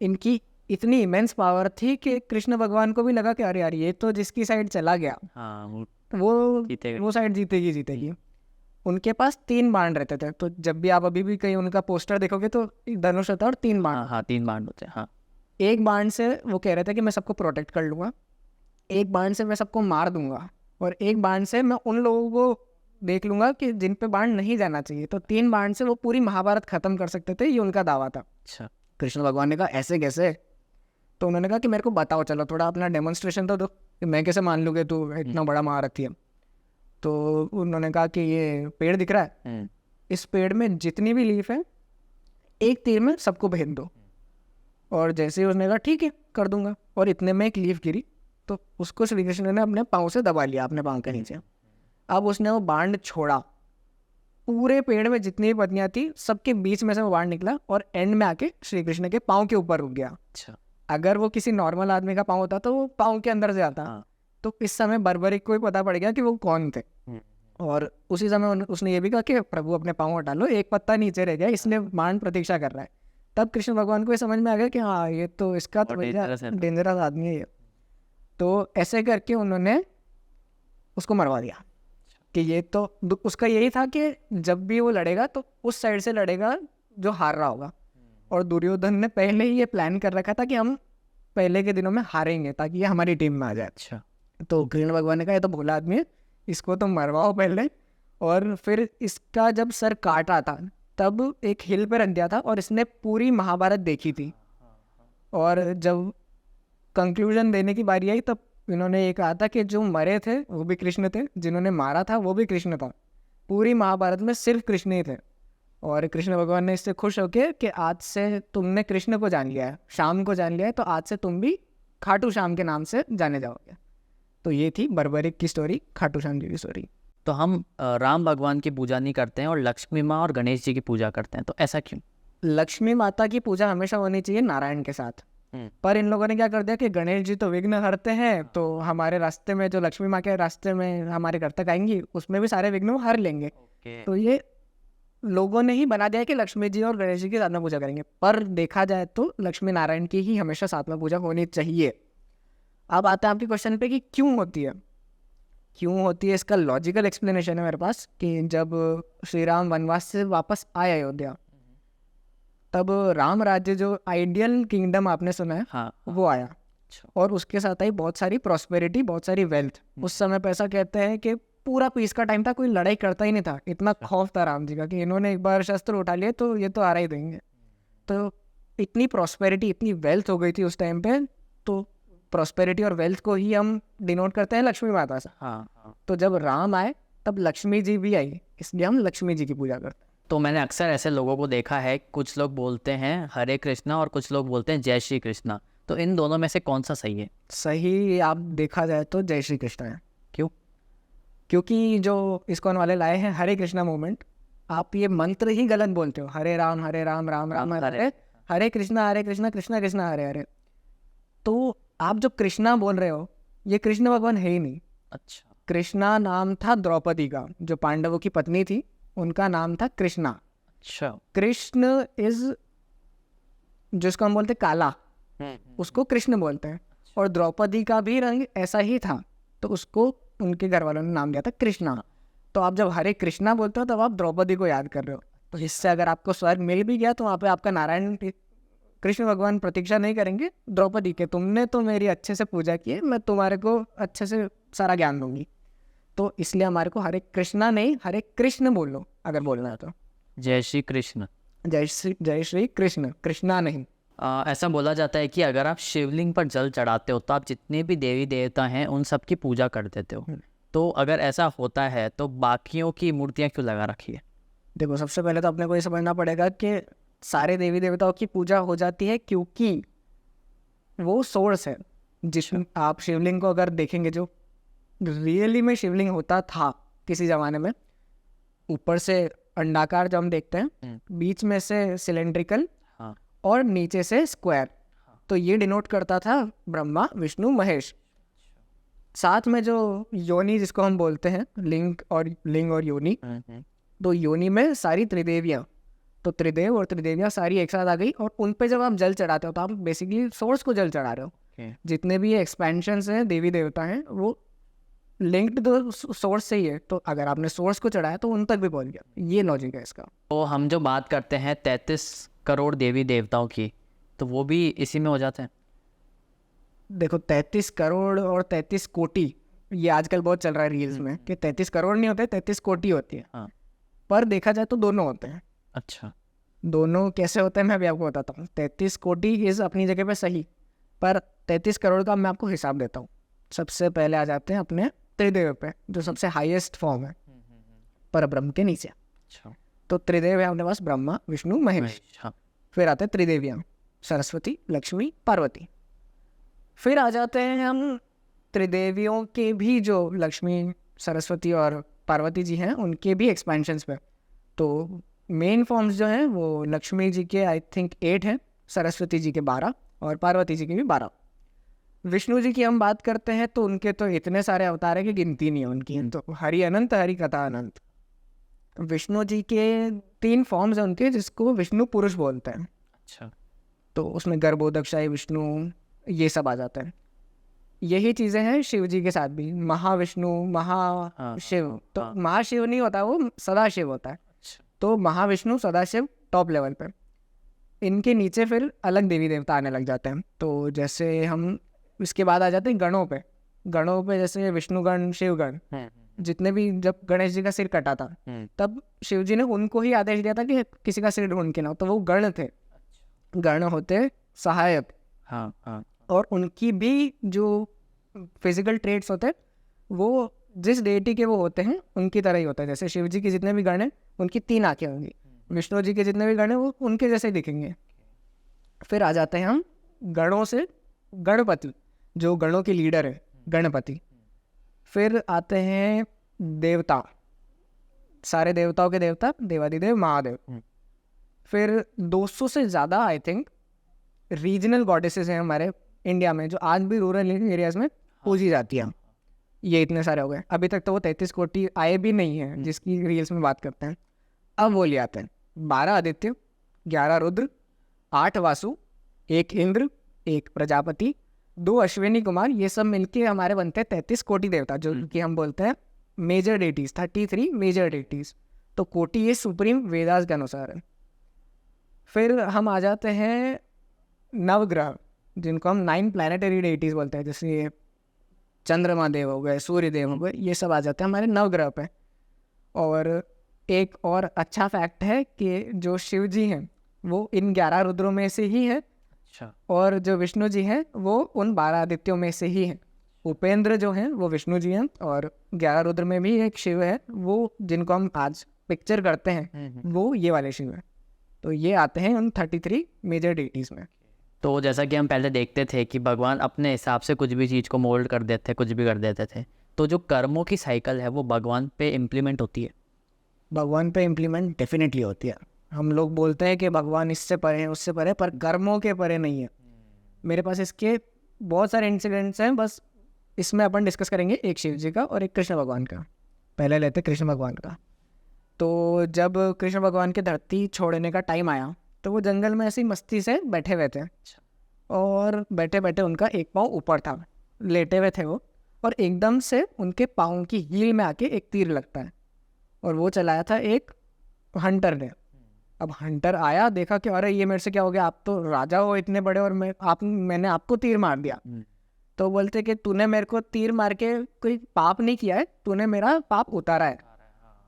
इनकी इतनी इमेंस पावर थी कि कृष्ण भगवान को भी लगा कि अरे यार ये तो जिसकी साइड चला गया हाँ वो साइड जीतेगी। उनके पास 3 बाण रहते थे, तो जब भी आप अभी भी कहीं उनका पोस्टर देखोगे तो एक धनुष होता है और 3 बाण। हाँ 3 बाण होते हैं। हाँ एक बाण से वो कह रहे थे कि मैं सबको प्रोटेक्ट कर लूँगा, एक बाण से मैं सबको मार दूंगा, और एक बाण से मैं उन लोगों को देख लूंगा कि जिन पे बाण नहीं जाना चाहिए। तो 3 बाण से वो पूरी महाभारत खत्म कर सकते थे, ये उनका दावा था। अच्छा। कृष्ण भगवान ने कहा ऐसे कैसे? तो उन्होंने कहा कि मेरे को बताओ, चलो थोड़ा अपना डेमोन्स्ट्रेशन तो दो कि मैं कैसे मान लूँ कि तू इतना बड़ा महारथी है। तो उन्होंने कहा कि ये पेड़ दिख रहा है, इस पेड़ में जितनी भी लीफ है एक तीर में सबको भेज दो। और जैसे ही उसने कहा ठीक है कर दूंगा, और इतने में एक लीफ गिरी तो उसको श्री कृष्ण ने अपने पाँव से दबा लिया, अपने पाँव के नीचे। अब उसने वो बाण छोड़ा, पूरे पेड़ में जितनी भी पत्नियां थी सबके बीच में से वो बाण निकला और एंड में आके श्री कृष्ण के पाँव के ऊपर रुक गया। अच्छा। अगर वो किसी नॉर्मल आदमी का पाँव होता तो वो पाँव के अंदर से आता। तो इस समय बर्बरिक को ही पता पड़ गया कि वो कौन थे, और उसी समय उसने ये भी कहा कि प्रभु अपने पाँव हटा लो, एक पत्ता नीचे रह गया, इसलिए बाण प्रतीक्षा कर रहा है। तब कृष्ण भगवान को ये समझ में आ गया कि हाँ ये तो इसका तो डेंजरस आदमी है ये। तो ऐसे करके उन्होंने उसको मरवा दिया कि ये तो उसका यही था कि जब भी वो लड़ेगा तो उस साइड से लड़ेगा जो हार रहा होगा। और दुर्योधन ने पहले ही ये प्लान कर रखा था कि हम पहले के दिनों में हारेंगे ताकि ये हमारी टीम में आ जाए। अच्छा। तो कृष्ण भगवान ने कहा ये तो भोला आदमी है, इसको तो मरवाओ पहले। और फिर इसका जब सर काटा था तब एक हिल पे रख दिया था, और इसने पूरी महाभारत देखी थी। और जब कंक्लूजन देने की बारी आई तब इन्होंने ये कहा था कि जो मरे थे वो भी कृष्ण थे, जिन्होंने मारा था वो भी कृष्ण था, पूरी महाभारत में सिर्फ कृष्ण ही थे। और कृष्ण भगवान ने इससे खुश होके कि आज से तुमने कृष्ण को जान लिया है, शाम को जान लिया है, तो आज से तुम भी खाटू श्याम के नाम से जाने जाओगे। तो ये थी बर्बरिक की स्टोरी, खाटू श्याम जी की स्टोरी। तो हम राम भगवान की पूजा नहीं करते हैं और लक्ष्मी माँ और गणेश जी की पूजा करते हैं, तो ऐसा क्यों? लक्ष्मी माता की पूजा हमेशा होनी चाहिए नारायण के साथ, पर इन लोगों ने क्या कर दिया कि गणेश जी तो विघ्न हरते हैं, तो हमारे रास्ते में जो लक्ष्मी माँ के रास्ते में हमारे घर तक आएंगी उसमें भी सारे विघ्न हर लेंगे। तो ये लोगों ने ही बना दिया कि लक्ष्मी जी और गणेश जी की साथ में पूजा करेंगे, पर देखा जाए तो लक्ष्मी नारायण की ही हमेशा साथ में पूजा होनी चाहिए। अब आता है आपके क्वेश्चन पे कि क्यों होती है। क्यों होती है इसका लॉजिकल एक्सप्लेनेशन है मेरे पास कि जब श्री राम वनवास से वापस आए अयोध्या तब राम राज्य जो आइडियल किंगडम आपने सुना है, हाँ, वो आया। और उसके साथ आई बहुत सारी प्रॉस्पेरिटी, बहुत सारी वेल्थ। उस समय पे ऐसा कहते हैं कि पूरा पीस का टाइम था, कोई लड़ाई करता ही नहीं था, इतना खौफ था राम जी का कि इन्होंने एक बार शस्त्र उठा लिए तो ये तो आ ही देंगे। तो इतनी प्रॉस्पेरिटी, इतनी वेल्थ हो गई थी उस टाइम पे। तो प्रॉस्पेरिटी और वेल्थ को ही हम डिनोट करते हैं लक्ष्मी माता से। तो जब राम आए तब लक्ष्मी जी भी आई, इसलिए हम लक्ष्मी जी की पूजा करते हैं। तो मैंने अक्सर ऐसे लोगों को देखा है, कुछ लोग बोलते हैं हरे कृष्णा और कुछ लोग बोलते हैं जय श्री कृष्णा, तो इन दोनों में से कौन सा सही है? सही आप देखा जाए तो जय श्री कृष्ण है। क्यों? क्योंकि जो इस्कॉन वाले लाए हैं हरे कृष्णा मूवमेंट, आप ये मंत्र ही गलत बोलते हो, हरे राम राम राम हरे, हरे कृष्णा कृष्णा कृष्णा हरे हरे। तो आप जो कृष्णा बोल रहे हो ये कृष्ण भगवान है ही नहीं। अच्छा। कृष्णा नाम था द्रौपदी का, जो पांडवों की पत्नी थी उनका नाम था कृष्णा। अच्छा। कृष्ण इज जिसको हम बोलते काला, उसको कृष्ण बोलते हैं। और द्रौपदी का भी रंग ऐसा ही था, तो उसको उनके घर वालों ने नाम दिया था कृष्णा। तो आप जब हरे कृष्णा बोलते हो तब आप द्रौपदी को याद कर रहे हो। तो इससे अगर आपको स्वर्ग मिल भी गया तो वहाँ पे आपका नारायण कृष्ण भगवान प्रतीक्षा नहीं करेंगे द्रौपदी के, तुमने तो मेरी अच्छे से पूजा की है, मैं तुम्हारे को अच्छे से सारा ज्ञान दूंगी। तो इसलिए हमारे को हरे कृष्णा नहीं हरे कृष्ण बोलो अगर बोलना है तो। जय श्री कृष्ण। जय श्री कृष्ण, कृष्णा नहीं। ऐसा बोला जाता है कि अगर आप शिवलिंग पर जल चढ़ाते हो तो आप जितने भी देवी देवता हैं उन सब की पूजा कर देते हो। तो अगर ऐसा होता है तो बाकियों की मूर्तियाँ क्यों लगा रखी है? देखो, सबसे पहले तो अपने को ये समझना पड़ेगा कि सारे देवी देवताओं की पूजा हो जाती है क्योंकि वो सोर्स है। जिसमें आप शिवलिंग को अगर देखेंगे, जो रियली में शिवलिंग होता था किसी ज़माने में, ऊपर से अंडाकार जो हम देखते हैं, बीच में से सिलेंड्रिकल और नीचे से स्क्वायर, तो ये डिनोट करता था ब्रह्मा विष्णु महेश। साथ में जो योनि जिसको हम बोलते हैं, लिंग और योनि, तो योनि में सारी त्रिदेवियाँ, तो त्रिदेव और त्रिदेवियाँ सारी एक साथ आ गई, और उन पे जब आप जल चढ़ाते हो तो आप बेसिकली सोर्स को जल चढ़ा रहे हो। जितने भी एक्सपेंशंस हैं, देवी देवता हैं, वो लिंक्ड तो सोर्स से ही है, तो अगर आपने सोर्स को चढ़ाया तो उन तक भी पहुंच गया। ये लॉजिक है इसका। तो हम जो बात करते हैं 33 करोड़ देवी देवताओं की, तो वो भी इसी में हो जाते हैं। देखो 33 करोड़ और 33 कोटि, ये आजकल बहुत चल रहा है रील्स में कि 33 करोड़ नहीं होते, 33 कोटि होती है। हाँ। पर देखा जाए तो दोनों होते हैं। अच्छा। दोनों कैसे होते हैं मैं अभी आपको बताता हूँ। 33 कोटि इज़ अपनी जगह पे सही, पर 33 करोड़ का मैं आपको हिसाब देता हूँ। सबसे पहले आ जाते हैं अपने त्रिदेव पे, जो सबसे हाईएस्ट फॉर्म है पर ब्रह्म के नीचे। अच्छा। तो त्रिदेव है अपने पास, ब्रह्मा विष्णु महेश। हाँ। फिर आते हैं त्रिदेवियाँ, सरस्वती लक्ष्मी पार्वती। फिर आ जाते हैं हम त्रिदेवियों के भी, जो लक्ष्मी सरस्वती और पार्वती जी हैं, उनके भी एक्सपेंशंस पे। तो मेन फॉर्म्स जो हैं वो लक्ष्मी जी के आई थिंक 8 हैं, सरस्वती जी के 12 और पार्वती जी के भी 12। विष्णु जी की हम बात करते हैं तो उनके तो इतने सारे अवतार है कि गिनती नहीं है उनकी। तो हरि अनंत, हरि कथा अनंत। विष्णु जी के 3 फॉर्म्स हैं उनके, जिसको विष्णु पुरुष बोलते हैं। अच्छा। तो उसमें गर्भोदक्षाई विष्णु, ये सब आ जाते हैं। यही चीज़ें हैं शिव जी के साथ भी, महाविष्णु, महाशिव। तो महाशिव नहीं होता, वो सदाशिव होता है। तो महाविष्णु सदाशिव टॉप लेवल पे, इनके नीचे फिर अलग देवी देवता आने लग जाते हैं। तो जैसे हम इसके बाद आ जाते हैं गणों पे। गणों पे जैसे विष्णुगण, शिवगण, जितने भी, जब गणेश जी का सिर कटा था तब शिव जी ने उनको ही आदेश दिया था कि किसी का सिर ढूंढ के ना हो, तो वो गण थे। गण होते सहायक। हाँ हाँ। और उनकी भी जो फिजिकल ट्रेट्स होते हैं वो जिस डेटी के वो होते हैं उनकी तरह ही होता है। जैसे शिव जी के जितने भी गण हैं उनकी 3 आंखें होंगी, विष्णु जी के जितने भी गण हैं वो उनके जैसे दिखेंगे। फिर आ जाते हैं हम गणों से गणपति, जो गणों के लीडर है, गणपति। फिर आते हैं देवता, सारे देवताओं के देवता, देवादिदेव महादेव। फिर 200 से ज़्यादा आई थिंक रीजनल गॉडेसेस हैं हमारे इंडिया में, जो आज भी रूरल एरियाज में पूजी जाती हैं। ये इतने सारे हो गए। अभी तक तो वो 33 कोटि आए भी नहीं हैं जिसकी रील्स में बात करते हैं। अब वो ले आते हैं 12 आदित्य, 11 रुद्र, 8 वासु, 1 इंद्र, 1 प्रजापति, 2 अश्विनी कुमार। ये सब मिलके हमारे बनते हैं 33 कोटि देवता, जो कि हम बोलते हैं मेजर डेटीज, 33 मेजर डेटीज। तो कोटि ये सुप्रीम वेदास के अनुसार है। फिर हम आ जाते हैं नवग्रह, जिनको हम 9 प्लानिटरी डेटीज बोलते हैं। जैसे ये चंद्रमा देव हो गए, सूर्य देव हो गए, ये सब आ जाते हैं हमारे नवग्रह पे। और एक और अच्छा फैक्ट है कि जो शिव जी हैं वो इन 11 रुद्रों में से ही है। अच्छा। और जो विष्णु जी हैं वो उन 12 आदित्यों में से ही हैं। उपेंद्र जो हैं वो विष्णु जी हैं, और 11 रुद्र में भी एक शिव है, वो जिनको हम आज पिक्चर करते हैं वो ये वाले शिव हैं। तो ये आते हैं उन 33 मेजर डेटीज़ में। तो जैसा कि हम पहले देखते थे कि भगवान अपने हिसाब से कुछ भी चीज़ को मोल्ड कर देते, कुछ भी कर देते थे, तो जो कर्मों की साइकिल है वो भगवान पे इम्प्लीमेंट होती है। भगवान पे इम्प्लीमेंट डेफिनेटली होती है। हम लोग बोलते हैं कि भगवान इससे परे है, उससे परे, पर कर्मों के परे नहीं है। मेरे पास इसके बहुत सारे इंसिडेंट्स हैं, बस इसमें अपन डिस्कस करेंगे एक शिव जी का और एक कृष्ण भगवान का। पहले लेते कृष्ण भगवान का। तो जब कृष्ण भगवान के धरती छोड़ने का टाइम आया तो वो जंगल में ऐसी मस्ती से बैठे हुए थे, और बैठे बैठे उनका एक पाँव ऊपर था, लेटे हुए थे वो, और एकदम से उनके पाँव की हील में आके एक तीर लगता है, और वो चलाया था एक हंटर ने। अब हंटर आया, देखा कि अरे ये मेरे से क्या हो गया, आप तो राजा हो इतने बड़े और मैंने आपको तीर मार दिया। तो बोलते कि तूने मेरे को तीर मार के कोई पाप नहीं किया है, तूने मेरा पाप उतारा है,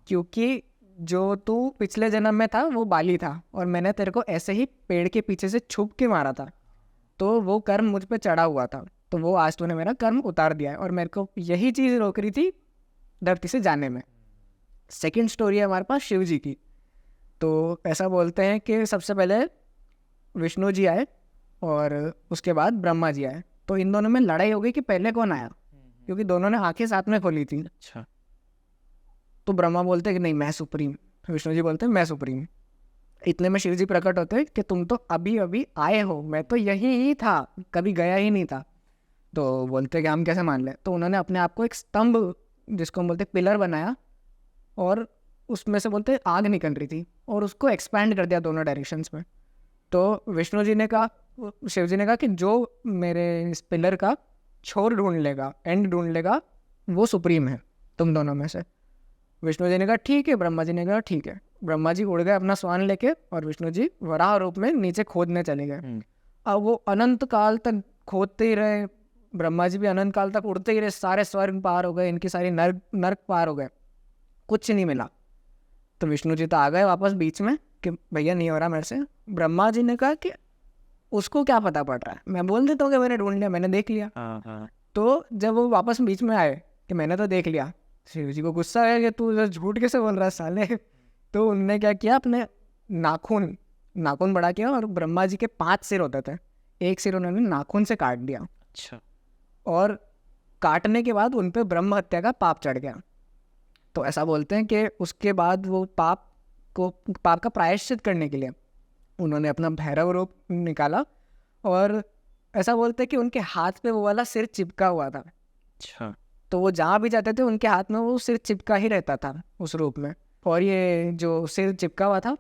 क्योंकि जो तू पिछले जन्म में था वो बाली था और मैंने तेरे को ऐसे ही पेड़ के पीछे से छुप के मारा था, तो वो कर्म मुझ पे चढ़ा हुआ था, तो वो आज तूने मेरा कर्म उतार दिया है, और मेरे को यही चीज़ रोक रही थी धरती से जाने में। सेकंड स्टोरी है हमारे पास शिव जी की। तो ऐसा बोलते हैं कि सबसे पहले विष्णु जी आए और उसके बाद ब्रह्मा जी आए। तो इन दोनों में लड़ाई हो गई कि पहले कौन आया, क्योंकि दोनों ने आंखें साथ में खोली थी। अच्छा। तो ब्रह्मा बोलते हैं कि नहीं मैं सुप्रीम, विष्णु जी बोलते हैं मैं सुप्रीम। इतने में शिव जी प्रकट होते हैं कि तुम तो अभी अभी आए हो, मैं तो यही ही था, कभी गया ही नहीं था। तो बोलते कि हम कैसे मान लें, तो उन्होंने अपने आप को एक स्तंभ, जिसको हम बोलते पिलर बनाया, और उसमें से बोलते आग निकल रही थी, और उसको एक्सपैंड कर दिया दोनों डायरेक्शंस में। तो विष्णु जी ने कहा, शिव जी ने कहा कि जो मेरे इस पिलर का छोर ढूंढ लेगा, एंड ढूंढ लेगा, वो सुप्रीम है तुम दोनों में से। विष्णु जी ने कहा ठीक है, ब्रह्मा जी ने कहा ठीक है। ब्रह्मा जी उड़ गए अपना स्वान लेके, और विष्णु जी वराह रूप में नीचे खोदने चले गए। अब वो अनंत काल तक खोदते ही रहे, ब्रह्मा जी भी अनंत काल तक उड़ते ही रहे, सारे स्वर्ग पार हो गए, इनकी सारी नर्क पार हो गए, कुछ नहीं मिला। तो विष्णु जी तो आ गए वापस बीच में कि भैया नहीं हो रहा मेरे से। ब्रह्मा जी ने कहा कि उसको क्या पता पड़ रहा है, मैं बोल देता हूँ कि मैंने ढूंढ लिया, मैंने देख लिया। तो जब वो वापस बीच में आए कि मैंने तो देख लिया, शिव जी को गुस्सा आया कि तू इधर झूठ कैसे बोल रहा है साले। तो उनने क्या किया, अपने नाखून बड़ा किया, और ब्रह्मा जी के 5 सिर होते थे, एक सिर उन्होंने नाखून से काट दिया। अच्छा। और काटने के बाद उन पे ब्रह्म हत्या का पाप चढ़ गया। तो ऐसा बोलते हैं कि उसके बाद वो पाप का प्रायश्चित करने के लिए उन्होंने अपना भैरव रूप निकाला, और ऐसा बोलते हैं कि उनके हाथ पे वो वाला सिर चिपका हुआ था। अच्छा। तो वो जहाँ भी जाते थे उनके हाथ में वो सिर चिपका ही रहता था उस रूप में। और ये जो सिर चिपका हुआ था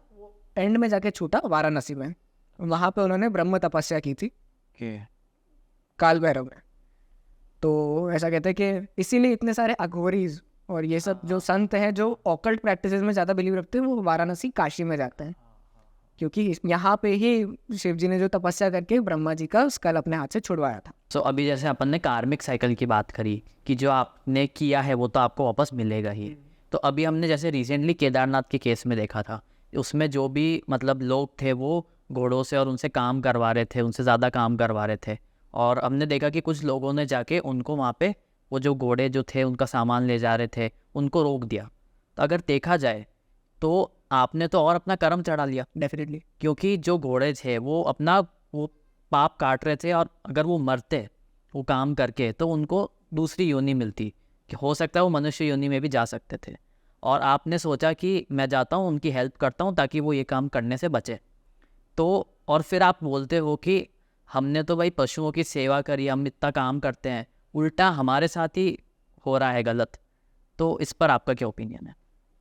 एंड में जाके छूटा वाराणसी में, वहाँ पे उन्होंने ब्रह्म तपस्या की थी काल भैरव में। तो ऐसा कहते हैं कि इसीलिए इतने सारे अघोरीज और ये सब जो संत हैं जो ऑकल्ट प्रैक्टिसेस में ज़्यादा बिलीव रखते हैं, वो वाराणसी काशी में जाते हैं, क्योंकि यहाँ पे ही शिव जी ने जो तपस्या करके ब्रह्मा जी का स्कल अपने हाथ से छुड़वाया था। सो अभी जैसे अपन ने कार्मिक साइकिल की बात करी कि जो आपने किया है वो तो आपको वापस मिलेगा ही। तो अभी हमने जैसे रिसेंटली केदारनाथ के केस में देखा था, उसमें जो भी मतलब लोग थे वो घोड़ों से और उनसे काम करवा रहे थे, उनसे ज़्यादा काम करवा रहे थे, और हमने देखा कि कुछ लोगों ने जाके उनको वहाँ पे वो जो घोड़े जो थे उनका सामान ले जा रहे थे उनको रोक दिया। तो अगर देखा जाए तो आपने तो और अपना कर्म चढ़ा लिया डेफिनेटली। क्योंकि जो घोड़े थे वो अपना वो पाप काट रहे थे, और अगर वो मरते वो काम करके तो उनको दूसरी योनि मिलती, कि हो सकता है वो मनुष्य योनि में भी जा सकते थे, और आपने सोचा कि मैं जाता हूँ उनकी हेल्प करता हूँ ताकि वो ये काम करने से बचे। तो और फिर आप बोलते हो कि हमने तो भाई पशुओं की सेवा करी, हम इतना काम करते हैं, उल्टा हमारे साथ ही हो रहा है गलत। तो इस पर आपका क्या ओपिनियन है?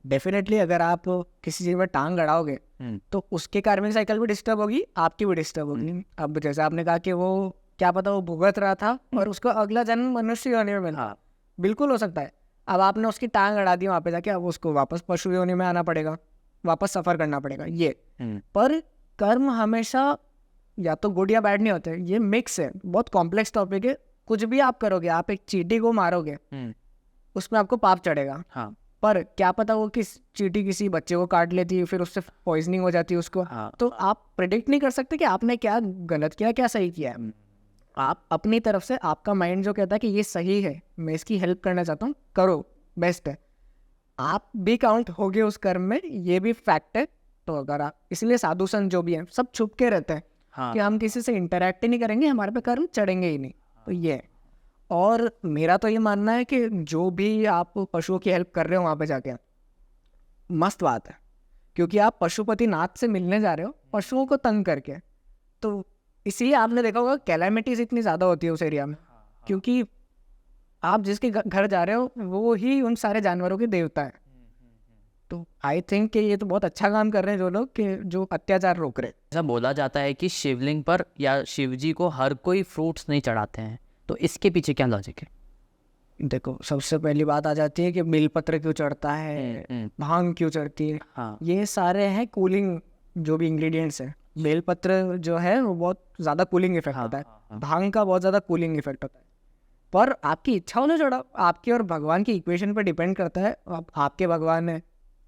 डेफिनेटली अगर आप किसी चीज़ में टांग अड़ाओगे तो उसके कार्मिक साइकिल भी डिस्टर्ब होगी, आपकी भी डिस्टर्ब होगी। अब जैसे आपने कहा कि वो क्या पता वो भुगत रहा था और उसको अगला जन्म मनुष्य योनि में मिला, बिल्कुल हो सकता है। अब आपने उसकी टांग अड़ा दी वहाँ पे जाके, अब उसको वापस पशु योनि में आना पड़ेगा, वापस सफ़र करना पड़ेगा ये। पर कर्म हमेशा या तो गुड या बैड नहीं होते, ये मिक्स है, बहुत कॉम्प्लेक्स टॉपिक है। कुछ भी आप करोगे, आप एक चींटी को मारोगे उसमें आपको पाप चढ़ेगा, हाँ। पर क्या पता वो चींटी किसी बच्चे को काट लेती है, फिर उससे पॉइजनिंग हो जाती है उसको। तो आप प्रिडिक्ट नहीं कर सकते कि आपने क्या गलत किया क्या सही किया है। आप अपनी तरफ से, आपका माइंड जो कहता है कि ये सही है, मैं इसकी हेल्प करना चाहता हूँ, करो, बेस्ट है, आप भी काउंट होगे उस कर्म में, ये भी फैक्ट है। तो अगर आप, इसलिए साधु संत जो भी हैं सब छुप के रहते हैं कि हम किसी से इंटरेक्ट ही नहीं करेंगे, हमारे पे कर्म चढ़ेंगे ही नहीं। तो ये है। और मेरा तो ये मानना है कि जो भी आप पशुओं की हेल्प कर रहे हो वहाँ पे जाके, मस्त बात है, क्योंकि आप पशुपति नाथ से मिलने जा रहे हो पशुओं को तंग करके। तो इसीलिए आपने देखा होगा कैलामिटीज इतनी ज़्यादा होती है उस एरिया में, क्योंकि आप जिसके घर जा रहे हो वो ही उन सारे जानवरों के देवता है। तो आई थिंक कि ये तो बहुत अच्छा काम कर रहे हैं जो लोग कि जो अत्याचार रोक रहे हैं। ऐसा बोला जाता है कि शिवलिंग पर या शिव जी को हर कोई फ्रूट्स नहीं चढ़ाते हैं, तो इसके पीछे क्या लॉजिक है? देखो, सबसे पहली बात आ जाती है कि बेलपत्र क्यों चढ़ता है, भांग क्यों चढ़ती है। ये सारे हैं कूलिंग जो भी इंग्रेडिएंट्स है। बेलपत्र जो है वो बहुत ज़्यादा कूलिंग इफेक्ट होता है, भांग का बहुत ज़्यादा कूलिंग इफेक्ट होता है। पर आपकी इच्छा होने चढ़ाओ, आपकी और भगवान की इक्वेशन पर डिपेंड करता है। आपके भगवान है,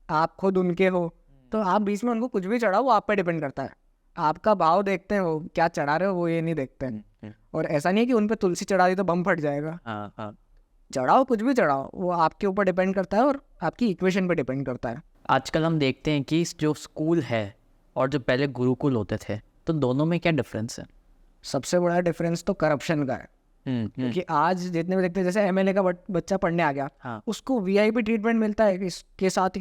आप खुद उनके हो, तो आप बीच में उनको कुछ भी चढ़ाओ, वो आप पे डिपेंड करता है। आपका भाव देखते हैं, वो क्या चढ़ा रहे हो वो ये नहीं देखते हैं। और ऐसा नहीं है कि उन पे तुलसी चढ़ा दी तो बम फट जाएगा। चढ़ाओ, कुछ भी चढ़ाओ, वो आपके ऊपर डिपेंड करता है और आपकी इक्वेशन पे डिपेंड करता है। आजकल हम देखते हैं कि जो स्कूल है और जो पहले गुरुकुल होते थे, तो दोनों में क्या डिफरेंस है? सबसे बड़ा डिफरेंस तो करप्शन का है। क्योंकि आज जितने भी देखते हैं, जैसे एमएलए का बच्चा पढ़ने आ गया, उसको वीआईपी ट्रीटमेंट मिलता है, इसके साथ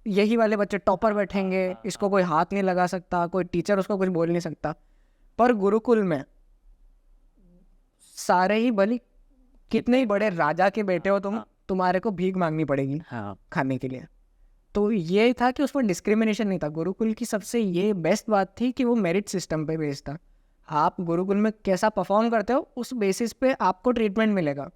यही वाले बच्चे टॉपर बैठेंगे, इसको कोई हाथ नहीं लगा सकता, कोई टीचर उसको कुछ बोल नहीं सकता। पर गुरुकुल में सारे ही भले कितने ही बड़े राजा के बेटे हो तुम, तुम्हारे को भीख मांगनी पड़ेगी हाँ खाने के लिए। तो ये था कि उसमें डिस्क्रिमिनेशन नहीं था। गुरुकुल की सबसे ये बेस्ट बात थी कि वो मेरिट सिस्टम पे बेस्ड था। आप गुरुकुल में कैसा परफॉर्म करते हो उस बेसिस पे आपको ट्रीटमेंट मिलेगा।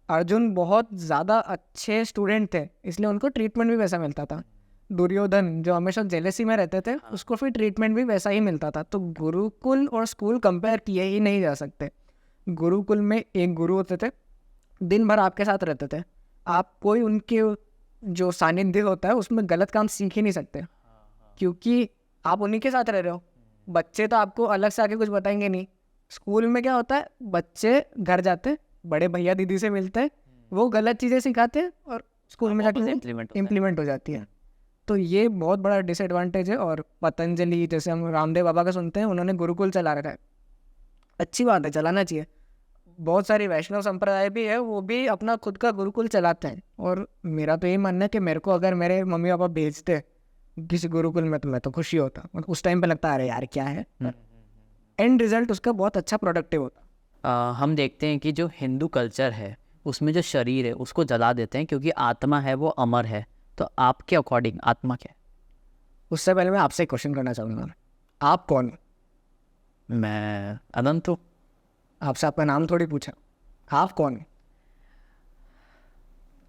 अर्जुन बहुत ज़्यादा अच्छे स्टूडेंट थे, इसलिए उनको ट्रीटमेंट भी वैसा मिलता था। दुर्योधन जो हमेशा जेलेसी में रहते थे, उसको फिर ट्रीटमेंट भी वैसा ही मिलता था। तो गुरुकुल और स्कूल कंपेयर किए ही नहीं जा सकते। गुरुकुल में एक गुरु होते थे, दिन भर आपके साथ रहते थे। आप कोई उनके जो सानिध्य होता है उसमें गलत काम सीख ही नहीं सकते, क्योंकि आप उन्हीं के साथ रह रहे हो। बच्चे तो आपको अलग से आके कुछ बताएंगे नहीं। स्कूल में क्या होता है, बच्चे घर जाते बड़े भैया दीदी से मिलते हैं, वो गलत चीज़ें सिखाते हैं और स्कूल में जाके इम्प्लीमेंट हो जाती है। तो ये बहुत बड़ा डिसएडवांटेज है। और पतंजलि, जैसे हम रामदेव बाबा का सुनते हैं, उन्होंने गुरुकुल चला रखा है। अच्छी बात है, चलाना चाहिए। बहुत सारी वैष्णव संप्रदाय भी है, वो भी अपना खुद का गुरुकुल चलाते हैं। और मेरा तो ये मानना है कि मेरे को अगर मेरे मम्मी पापा भेजते किसी गुरुकुल में तो मैं तो खुशी होता। मतलब उस टाइम पे लगता है अरे यार क्या है, एंड रिजल्ट उसका बहुत अच्छा प्रोडक्टिव होता। हम देखते हैं कि जो हिंदू कल्चर है उसमें जो शरीर है उसको जला देते हैं क्योंकि आत्मा है वो अमर है। तो आपके अकॉर्डिंग आत्मा क्या है? उससे पहले मैं आपसे एक क्वेश्चन करना चाहूँगा, आप कौन हो? मैं अनंत हूँ। आपसे आपका नाम थोड़ी पूछा, आप कौन हो?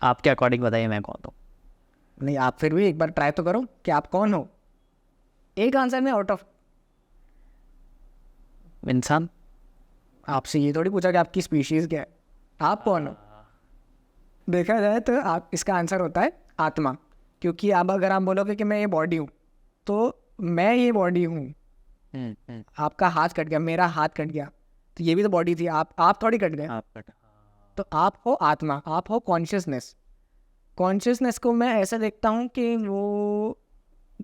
आपके अकॉर्डिंग बताइए मैं कौन हूँ। नहीं, आप फिर भी एक बार ट्राई तो करो कि आप कौन हो। एक आंसर में आउट ऑफ। इंसान। आपसे ये थोड़ी पूछा कि आपकी स्पीशीज़ क्या है, आप कौन हो। देखा जाए तो आप इसका आंसर होता है आत्मा। क्योंकि अब अगर आप बोलोगे कि मैं ये बॉडी हूँ, तो मैं ये बॉडी हूँ। आपका हाथ कट गया, मेरा हाथ कट गया, तो ये भी तो बॉडी थी। आप थोड़ी कट गए। तो आप हो आत्मा, आप हो कॉन्शियसनेस। कॉन्शियसनेस को मैं ऐसा देखता हूँ कि वो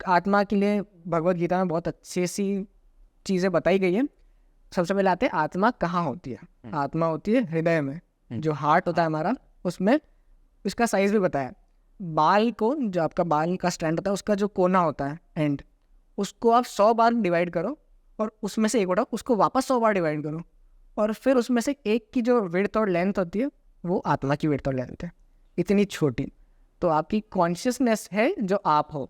आत्मा के लिए भगवत गीता में बहुत अच्छी सी चीज़ें बताई गई है। सबसे पहले आते हैं आत्मा कहाँ होती है। आत्मा होती है हृदय में, जो हार्ट होता है हमारा, उसमें उसका साइज भी बताया। बाल को, जो आपका बाल का स्टैंड होता है, उसका जो कोना होता है एंड, उसको आप 100 बार डिवाइड करो और उसमें से एक उठाओ, उसको वापस 100 बार डिवाइड करो, और फिर उसमें से एक की जो विड्थ और लेंथ होती है वो आत्मा की विड्थ और लेंथ है, इतनी छोटी। तो आपकी कॉन्शियसनेस है जो आप हो,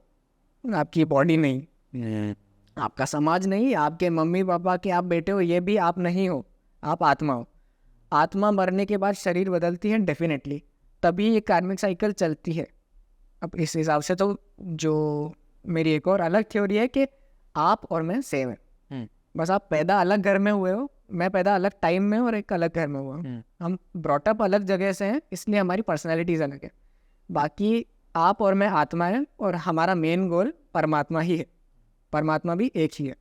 आपकी बॉडी नहीं, आपका समाज नहीं, आपके मम्मी पापा के आप बेटे हो ये भी आप नहीं हो, आप आत्मा हो। आत्मा मरने के बाद शरीर बदलती है डेफिनेटली, तभी ये कार्मिक साइकिल चलती है। अब इस हिसाब से तो जो मेरी एक और अलग थ्योरी है कि आप और मैं सेम है, बस आप पैदा अलग घर में हुए हो, मैं पैदा अलग टाइम में और एक अलग घर में हुआ हूँ। हम ब्रॉटअप अलग जगह से हैं, इसलिए हमारी पर्सनैलिटीज अलग है। बाकी आप और मैं आत्मा है, और हमारा मेन गोल परमात्मा ही है। परमात्मा भी एक ही है।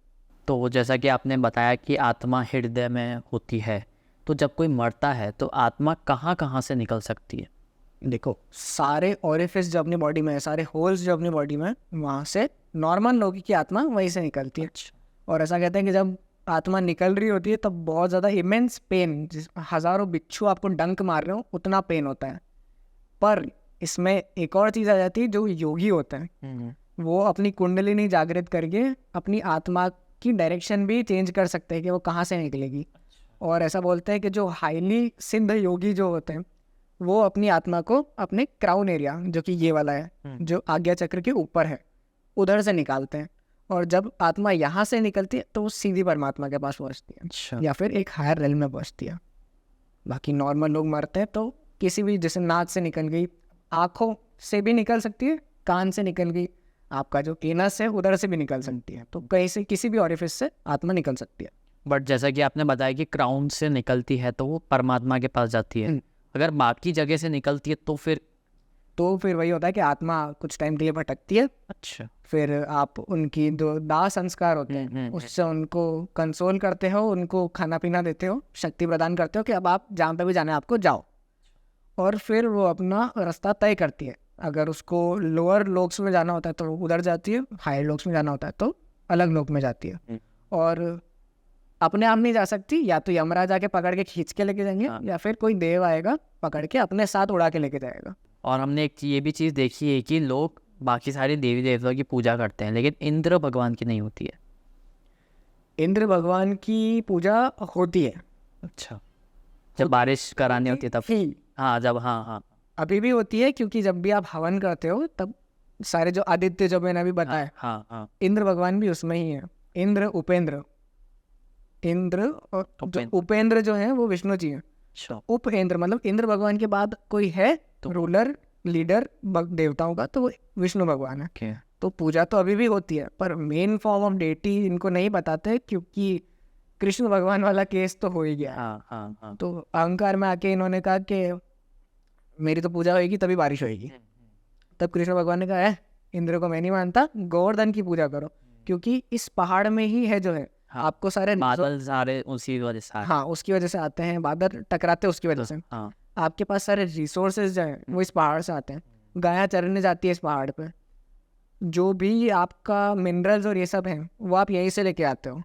तो जैसा कि आपने बताया कि आत्मा हृदय में होती है, तो जब कोई मरता है तो आत्मा कहाँ कहाँ से निकल सकती है? देखो, सारे ओरिफिस जो अपनी बॉडी में है, सारे होल्स जो अपनी बॉडी में, वहाँ से नॉर्मल लोगों की आत्मा वहीं से निकलती है। और ऐसा कहते हैं कि जब आत्मा निकल रही होती है तब बहुत ज़्यादा इमेंस पेन, जिस हज़ारों बिच्छू आपको डंक मार रहे हो उतना पेन होता है। पर इसमें एक और चीज़ आ जाती है, जो योगी होते हैं वो अपनी कुंडलिनी जागृत करके अपनी आत्मा की डायरेक्शन भी चेंज कर सकते हैं कि वो कहाँ से निकलेगी। और ऐसा बोलते हैं कि जो हाईली सिद्ध योगी जो होते हैं वो अपनी आत्मा को अपने क्राउन एरिया, जो कि ये वाला है, जो आज्ञा चक्र के ऊपर है, उधर से निकालते हैं। और जब आत्मा यहाँ से निकलती है तो वो सीधी परमात्मा के पास पहुँचती है, या फिर एक हायर रेल में पहुँचती है। बाकी नॉर्मल लोग मरते हैं तो किसी भी, जैसे नाक से निकल गई, आँखों से भी निकल सकती है, कान से निकल गई, आपका जो एनस है उधर से भी निकल सकती है। तो कहीं से, किसी भी ऑरिफिस से आत्मा निकल सकती है। बट जैसा कि आपने बताया कि क्राउन से निकलती है तो वो परमात्मा के पास जाती है, अगर बाकी जगह से निकलती है तो फिर वही होता है कि आत्मा कुछ टाइम के लिए भटकती है। अच्छा। फिर आप उनकी जो दाह संस्कार होते हैं उससे उनको कंसोल करते हो, उनको खाना पीना देते हो, शक्ति प्रदान करते हो कि अब आप जहाँ पे भी जाना है आपको जाओ। और फिर वो अपना रास्ता तय करती है। अगर उसको लोअर लोक्स में जाना होता है तो उधर जाती है, हायर लोक्स में जाना होता है तो अलग लोक में जाती है। और अपने आप नहीं जा सकती, या तो यमराज आके पकड़ के खींच के लेके जाएंगे, या फिर कोई देव आएगा पकड़ के अपने साथ उड़ा के लेके जाएगा। और हमने एक ये भी चीज़ देखी है कि लोग बाकी सारे देवी देवताओं की पूजा करते हैं लेकिन इंद्र भगवान की नहीं होती है। इंद्र भगवान की पूजा होती है। अच्छा। जब बारिश करानी होती है तब। ही हाँ जब, हाँ हाँ अभी भी होती है, क्योंकि जब भी आप हवन करते हो तब सारे जो आदित्य जो मैंने अभी बताया, हाँ हाँ इंद्र भगवान भी उसमें ही है। इंद्र उपेंद्र, इंद्र और जो उपेंद्र जो है वो विष्णु जी हैं। अच्छा उपेंद्र मतलब इंद्र भगवान के बाद कोई है रूलर लीडर देवताओं का, तो वो विष्णु भगवान है। ओके। तो पूजा तो अभी भी होती है, पर मेन फॉर्म ऑफ डेटी इनको नहीं बताते, क्योंकि कृष्ण भगवान वाला केस तो हो ही गया है। हाँ हाँ हाँ तो अहंकार में आके इन्होंने कहा कि मेरी तो पूजा होगी तभी बारिश होगी। तब कृष्ण भगवान ने कहा है इंद्र को मैं नहीं मानता, गोवर्धन की पूजा करो, क्योंकि इस पहाड़ में ही है जो है हाँ, आपको सारे बादल सारे उसी वजह से आ- हाँ उसकी वजह से आते हैं, बादल टकराते हैं उसकी वजह से। हाँ आपके पास सारे रिसोर्सेज जो हैं वो इस पहाड़ से आते हैं। गायां चरने जाती है इस पहाड़ पे, जो भी आपका मिनरल्स और ये सब हैं वो आप यहीं से लेके आते हो,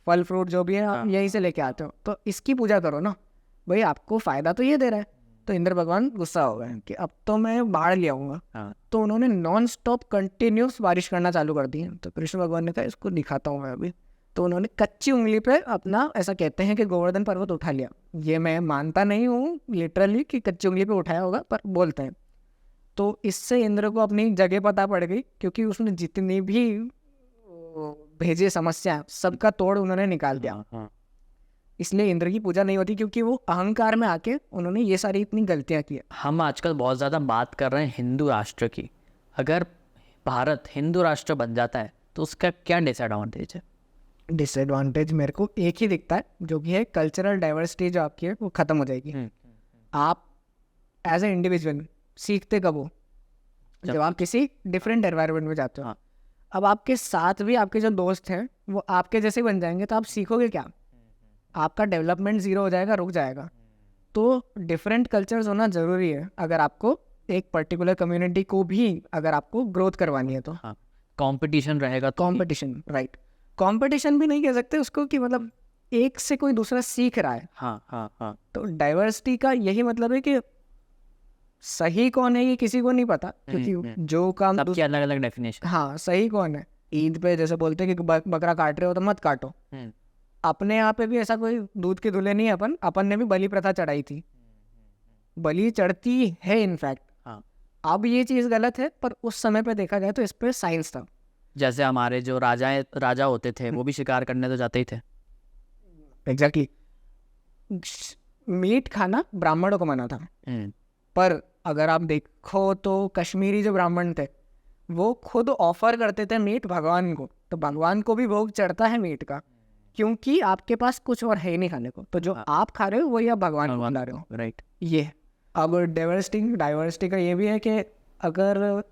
फल फ्रूट जो भी है आप यहीं से लेके आते हो, तो इसकी पूजा करो ना भाई, आपको फ़ायदा तो ये दे रहा है। तो इंद्र भगवान गुस्सा हो गए कि अब तो मैं बाढ़ ले आऊँगा। हाँ तो उन्होंने नॉन स्टॉप कंटिन्यूस बारिश करना चालू कर दी। तो कृष्ण भगवान ने कहा इसको दिखाता हूँ मैं अभी। तो उन्होंने कच्ची उंगली पे अपना, ऐसा कहते हैं कि गोवर्धन पर्वत उठा लिया। ये मैं मानता नहीं हूँ लिटरली कि कच्ची उंगली पे उठाया होगा, पर बोलते हैं। तो इससे इंद्र को अपनी जगह पता पड़ गई, क्योंकि उसने जितनी भी भेजे समस्या सबका तोड़ उन्होंने निकाल दिया। हाँ हाँ इसलिए इंद्र की पूजा नहीं होती, क्योंकि वो अहंकार में आके उन्होंने ये सारी इतनी गलतियां की है। हम आजकल बहुत ज़्यादा बात कर रहे हैं हिंदू राष्ट्र की। अगर भारत हिंदू राष्ट्र बन जाता है तो उसका क्या डिसएडवांटेज है? डिसएडवांटेज मेरे को एक ही दिखता है, जो कि है कल्चरल डाइवर्सिटी जो आपकी है वो खत्म हो जाएगी। आप एज ए इंडिविजुअल सीखते कब हो? जब आप किसी डिफरेंट एनवायरनमेंट में जाते हो। हाँ। अब आपके साथ भी आपके जो दोस्त हैं वो आपके जैसे बन जाएंगे, तो आप सीखोगे क्या? आपका डेवलपमेंट ज़ीरो हो जाएगा, रुक जाएगा। तो डिफरेंट कल्चर्स होना ज़रूरी है अगर आपको एक पर्टिकुलर कम्युनिटी को भी अगर आपको ग्रोथ करवानी है तो। हाँ कंपटीशन रहेगा तो कंपटीशन, राइट। कंपटीशन भी नहीं कह सकते उसको, कि मतलब एक से कोई दूसरा सीख रहा है। हाँ हाँ हाँ तो डाइवर्सिटी का यही मतलब है कि सही कौन है ये किसी को नहीं पता, क्योंकि जो काम सबकी अलग अलग डेफिनेशन। हाँ सही कौन है। ईद पे जैसे बोलते हैं कि बकरा काट रहे हो तो मत काटो। अपने यहाँ पे भी ऐसा कोई दूध के धुले नहीं है। अपन ने भी बलि प्रथा चढ़ाई थी, बलि चढ़ती है इनफैक्ट। हाँ अब ये चीज़ गलत है, पर उस समय पे देखा जाए तो इस पे साइंस था। जैसे हमारे जो राजा होते थे वो भी शिकार करने तो जाते ही थे। एग्जैक्टली। मीट खाना ब्राह्मणों को मना था, पर अगर आप देखो तो कश्मीरी जो ब्राह्मण थे वो खुद ऑफर करते थे मीट भगवान को। तो भगवान को भी भोग चढ़ता है मीट का, क्योंकि आपके पास कुछ और है ही नहीं खाने को। तो जो आप खा रहे हो वही आप भगवान को खिला रहे हो। राइट। ये अब डाइवर्सिटी का ये भी है कि अगर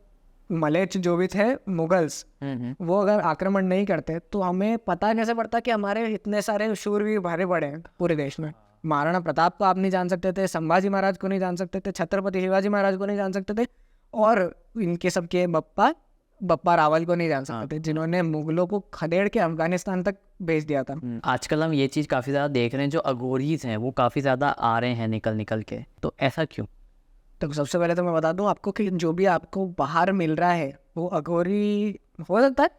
मलेच्छ जो भी थे मुगल्स, वो अगर आक्रमण नहीं करते तो हमें पता कैसे पड़ता कि हमारे इतने सारे शूरवीर भरे पड़े हैं पूरे देश में। महाराणा प्रताप को आप नहीं जान सकते थे, संभाजी महाराज को नहीं जान सकते थे, छत्रपति शिवाजी महाराज को नहीं जान सकते थे, और इनके सबके बप्पा रावल को नहीं जान सकते थे, जिन्होंने मुगलों को खदेड़ के अफगानिस्तान तक भेज दिया था। आजकल हम ये चीज़ काफ़ी ज़्यादा देख रहे हैं, जो अघोरीज हैं वो काफ़ी ज़्यादा आ रहे हैं निकल के। तो ऐसा क्यों? तो सबसे पहले तो मैं बता दूं आपको कि जो भी आपको बाहर मिल रहा है वो अघोरी हो सकता है,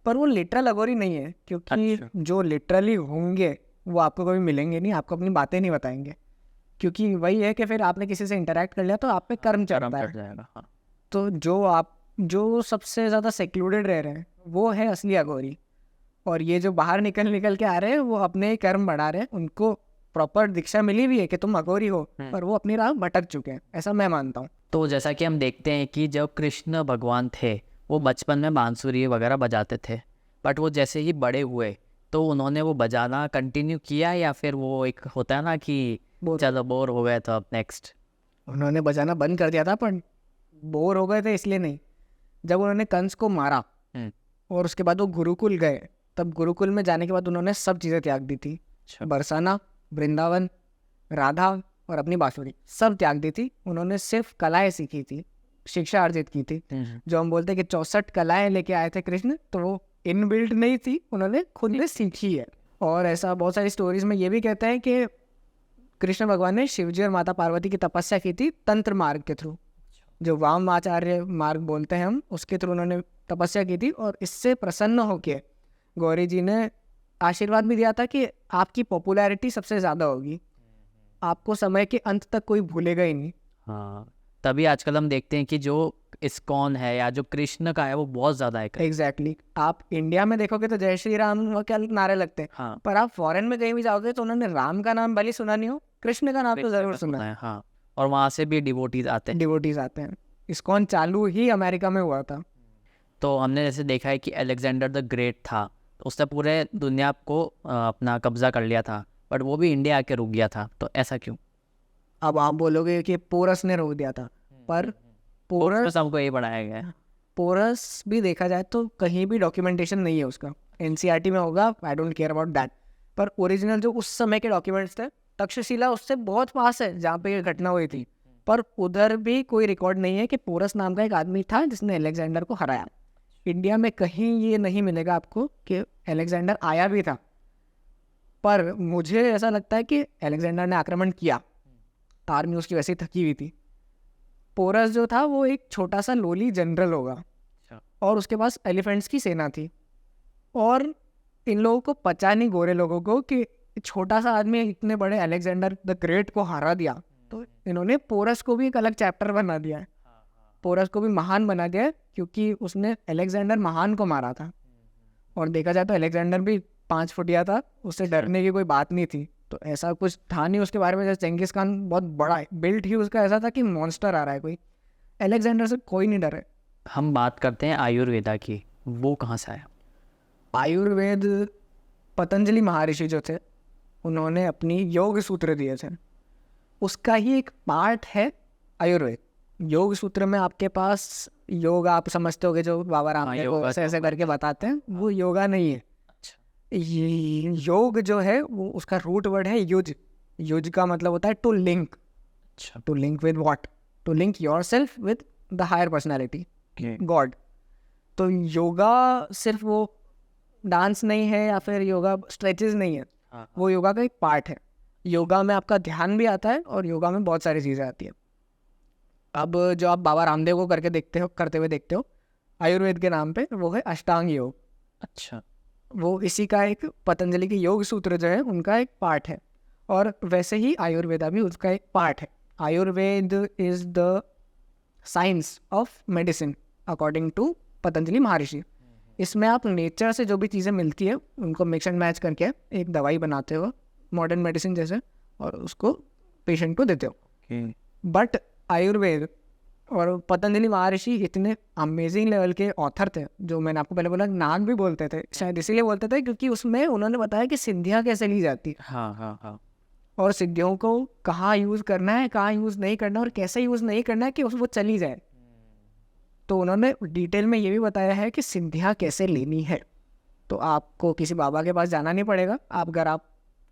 पर वो लिटरल अघोरी नहीं है, क्योंकि जो लिटरली होंगे वो आपको कभी मिलेंगे नहीं, आपको अपनी बातें नहीं बताएंगे, क्योंकि वही है कि फिर आपने किसी से इंटरेक्ट कर लिया तो आप पे कर्म चढ़ता है। जाएगा। तो जो सबसे ज़्यादा सेक्लूडेड रह रहे हैं वो है असली अघोरी, और ये जो बाहर निकल के आ रहे हैं वो अपने ही कर्म बढ़ा रहे हैं। उनको प्रॉपर दीक्षा मिली भी है कि तुम अघोरी हो, पर वो अपनी राह भटक चुके हैं, ऐसा मैं मानता हूँ। तो जैसा कि हम देखते हैं कि जब कृष्ण भगवान थे वो बचपन में बांसुरी वगैरह बजाते थे, बट वो जैसे ही बड़े हुए तो उन्होंने वो बजाना कंटिन्यू किया, या फिर वो एक होता है ना कि चलो बोर हो गए तो अब नेक्स्ट? उन्होंने बजाना बंद कर दिया था, पर बोर हो गए थे इसलिए नहीं। जब उन्होंने कंस को मारा और उसके बाद वो गुरुकुल गए, तब गुरुकुल में जाने के बाद उन्होंने सब चीज़ें त्याग दी थी। बरसाना, वृंदावन, राधा और अपनी बांसुरी सब त्याग दी थी। उन्होंने सिर्फ कलाएं सीखी थी, शिक्षा अर्जित की थी। जो हम बोलते हैं कि 64 कलाएं लेके आए थे कृष्ण, तो वो इनबिल्ट नहीं थी, उन्होंने खुद ने सीखी है। और ऐसा बहुत सारी स्टोरीज में ये भी कहते हैं कि कृष्ण भगवान ने शिवजी और माता पार्वती की तपस्या की थी तंत्र मार्ग के थ्रू, जो वाम आचार्य मार्ग बोलते हैं हम, उसके थ्रू उन्होंने तपस्या की थी। और इससे प्रसन्न होकर गौरी जी ने आशीर्वाद भी दिया था कि आपकी पॉपुलैरिटी सबसे ज़्यादा होगी। आपको समय के अंत तक कोई भूलेगा ही नहीं। हाँ, तभी आजकल हम देखते हैं कि जो इस्कॉन है या जो कृष्ण का है वो बहुत ज़्यादा है। एग्जैक्टली आप इंडिया में देखोगे तो जय श्री राम और क्या नारे लगते हैं, हाँ, पर आप फॉरेन में कहीं भी जाओगे तो उन्होंने राम का नाम भले सुना नहीं हो, कृष्ण का नाम तो जरूर सुना है। हाँ, और वहाँ से भी डिवोटीज आते हैं। डिवोटीज आते हैं। इस्कॉन चालू ही अमेरिका में हुआ था। तो हमने जैसे देखा है कि अलेक्जेंडर द ग्रेट था, तो उसने पूरे दुनिया को अपना कब्जा कर लिया था, बट वो भी इंडिया आके रुक गया था, तो ऐसा क्यों? अब आप बोलोगे कि पोरस ने रोक दिया था, पर पोरस बस हमको यही बनाया गया है। पोरस भी देखा जाए तो कहीं भी डॉक्यूमेंटेशन नहीं है उसका। एनसीईआरटी में होगा, I don't care about that, पर ओरिजिनल जो उस समय के डॉक्यूमेंट्स थे, तक्षशिला उससे बहुत पास है जहाँ पे ये घटना हुई थी, पर उधर भी कोई रिकॉर्ड नहीं है कि पोरस नाम का एक आदमी था जिसने अलेक्जेंडर को हराया। इंडिया में कहीं ये नहीं मिलेगा आपको कि अलेक्जेंडर आया भी था, पर मुझे ऐसा लगता है कि अलेक्जेंडर ने आक्रमण किया, आर्मी उसकी वैसे ही थकी हुई थी। पोरस जो था वो एक छोटा सा लोली जनरल होगा, और उसके पास एलिफेंट्स की सेना थी, और इन लोगों को पता नहीं, गोरे लोगों को, कि छोटा सा आदमी इतने बड़े अलेक्जेंडर द ग्रेट को हरा दिया। तो इन्होंने पोरस को भी एक अलग चैप्टर बना दिया है, पोरस को भी महान बना दिया है, क्योंकि उसने अलेक्जेंडर महान को मारा था। और देखा जाए तो अलेक्जेंडर भी 5 फुटिया था, उससे डरने की कोई बात नहीं थी, तो ऐसा कुछ था नहीं उसके बारे में। जैसे चंगेज खान बहुत बड़ा है, बिल्ट ही उसका ऐसा था कि मॉन्स्टर आ रहा है कोई, अलेक्जेंडर से कोई नहीं डरे। हम बात करते हैं आयुर्वेदा की, वो कहाँ से आया? आयुर्वेद पतंजलि महर्षि जो थे, उन्होंने अपनी योग सूत्र दिए थे, उसका ही एक पार्ट है आयुर्वेद। योग सूत्र में आपके पास योग, आप समझते होगे जो बाबा रामदेव को ऐसे ऐसे करके बताते हैं, वो योगा नहीं है। ये योग जो है वो उसका रूट वर्ड है युज। युज का मतलब होता है to link. To link with what? To link yourself with the higher personality, God. तो योगा सिर्फ वो डांस नहीं है या फिर योगा स्ट्रेचेस नहीं है, वो योगा का एक पार्ट है। योगा में आपका ध्यान भी आता है और योगा में बहुत सारी चीज़ें आती है। अब जो आप बाबा रामदेव को करके देखते हो, करते हुए देखते हो आयुर्वेद के नाम पे, वो है अष्टांग योग। अच्छा, वो इसी का एक, पतंजलि के योग सूत्र जो है उनका एक पार्ट है, और वैसे ही आयुर्वेदा भी उसका एक पार्ट है। Ayurveda is the science of medicine according to Patanjali Maharshi. इसमें आप नेचर से जो भी चीज़ें मिलती है उनको मिक्स एंड मैच करके एक दवाई बनाते हो, मॉडर्न मेडिसिन जैसे, और उसको पेशेंट को देते हो। बट आयुर्वेद और पतंजलि महर्षि इतने अमेजिंग लेवल के ऑथर थे, जो मैंने आपको पहले बोला नाग भी बोलते थे, शायद इसीलिए बोलते थे क्योंकि उसमें उन्होंने बताया कि सिद्धियाँ कैसे ली जाती है, हाँ, और सिद्धियों को कहाँ यूज़ करना है, कहाँ यूज़ नहीं करना, और कैसे यूज़ नहीं करना है कि वो चली जाए। तो उन्होंने डिटेल में ये भी बताया है कि सिद्धियाँ कैसे लेनी है। तो आपको किसी बाबा के पास जाना नहीं पड़ेगा, अगर आप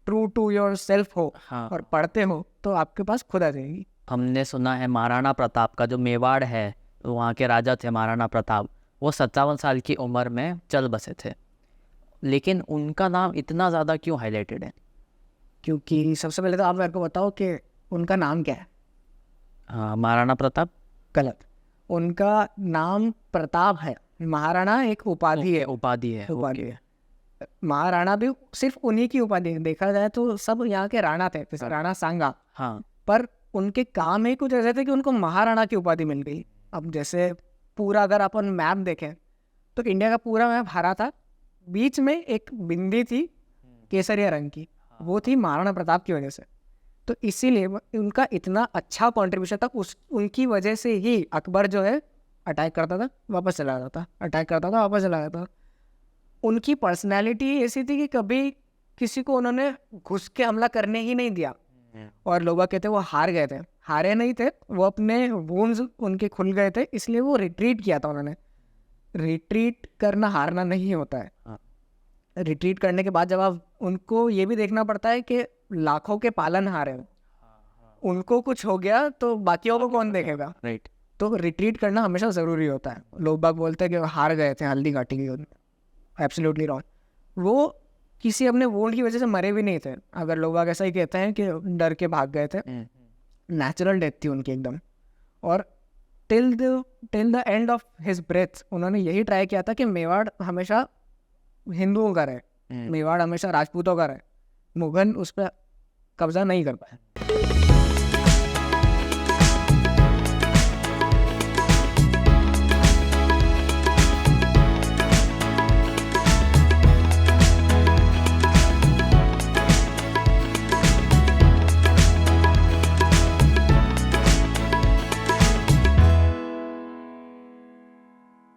ट्रू टू योर सेल्फ हो और पढ़ते हो तो आपके पास खुद आ जाएगी। हमने सुना है महाराणा प्रताप का, जो मेवाड़ है, तो वहाँ के राजा थे महाराणा प्रताप, वो 57 साल की उम्र में चल बसे थे, लेकिन उनका नाम इतना ज़्यादा क्यों हाईलाइटेड है? क्योंकि सबसे पहले तो आप मेरे को बताओ कि उनका नाम क्या है। हाँ, महाराणा प्रताप गलत, उनका नाम प्रताप है। महाराणा एक उपाधि है, उपाधि है। उपाधि है। महाराणा भी सिर्फ उन्हीं की उपाधि है, देखा जाए तो सब यहाँ के राणा थे, जैसे राणा सांगा, हाँ, पर उनके काम ही कुछ ऐसे थे कि उनको महाराणा की उपाधि मिल गई। अब जैसे पूरा अगर अपन मैप देखें तो इंडिया का पूरा मैप हरा था, बीच में एक बिंदी थी केसरिया रंग की, वो थी महाराणा प्रताप की वजह से। तो इसीलिए उनका इतना अच्छा कंट्रीब्यूशन था, उनकी वजह से ही अकबर जो है अटैक करता था वापस चला जाता, अटैक करता था वापस चला जाता। उनकी पर्सनैलिटी ऐसी थी कि कभी किसी को उन्होंने घुस के हमला करने ही नहीं दिया, और लोग कहते वो हार गए थे, हारे नहीं थे, वो अपने वुंड्स उनके खुल गए थे, इसलिए वो रिट्रीट किया था उन्होंने। रिट्रीट करना हारना नहीं होता है। रिट्रीट करने के बाद जब आप, उनको ये भी देखना पड़ता है कि लाखों के पालनहार हैं, उनको कुछ हो गया तो बाकियों को कौन देखेगा, राइट। तो रिट्रीट करना हमेशा ज़रूरी होता है। लोग बाग बोलते हैं कि वो हार गए थे हल्दी घाटी की, एब्सोल्युटली रॉन्ग। वो किसी अपने वोल्ड की वजह से मरे भी नहीं थे, अगर लोग बाग ऐसा ही कहते हैं कि डर के भाग गए थे, नेचुरल डेथ थी उनकी एकदम। और till the end of his breath उन्होंने यही ट्राई किया था कि मेवाड़ हमेशा हिंदुओं का रहे, मेवाड़ हमेशा राजपूतों का रहे, मुगल उस पर कब्जा नहीं कर पाए। है।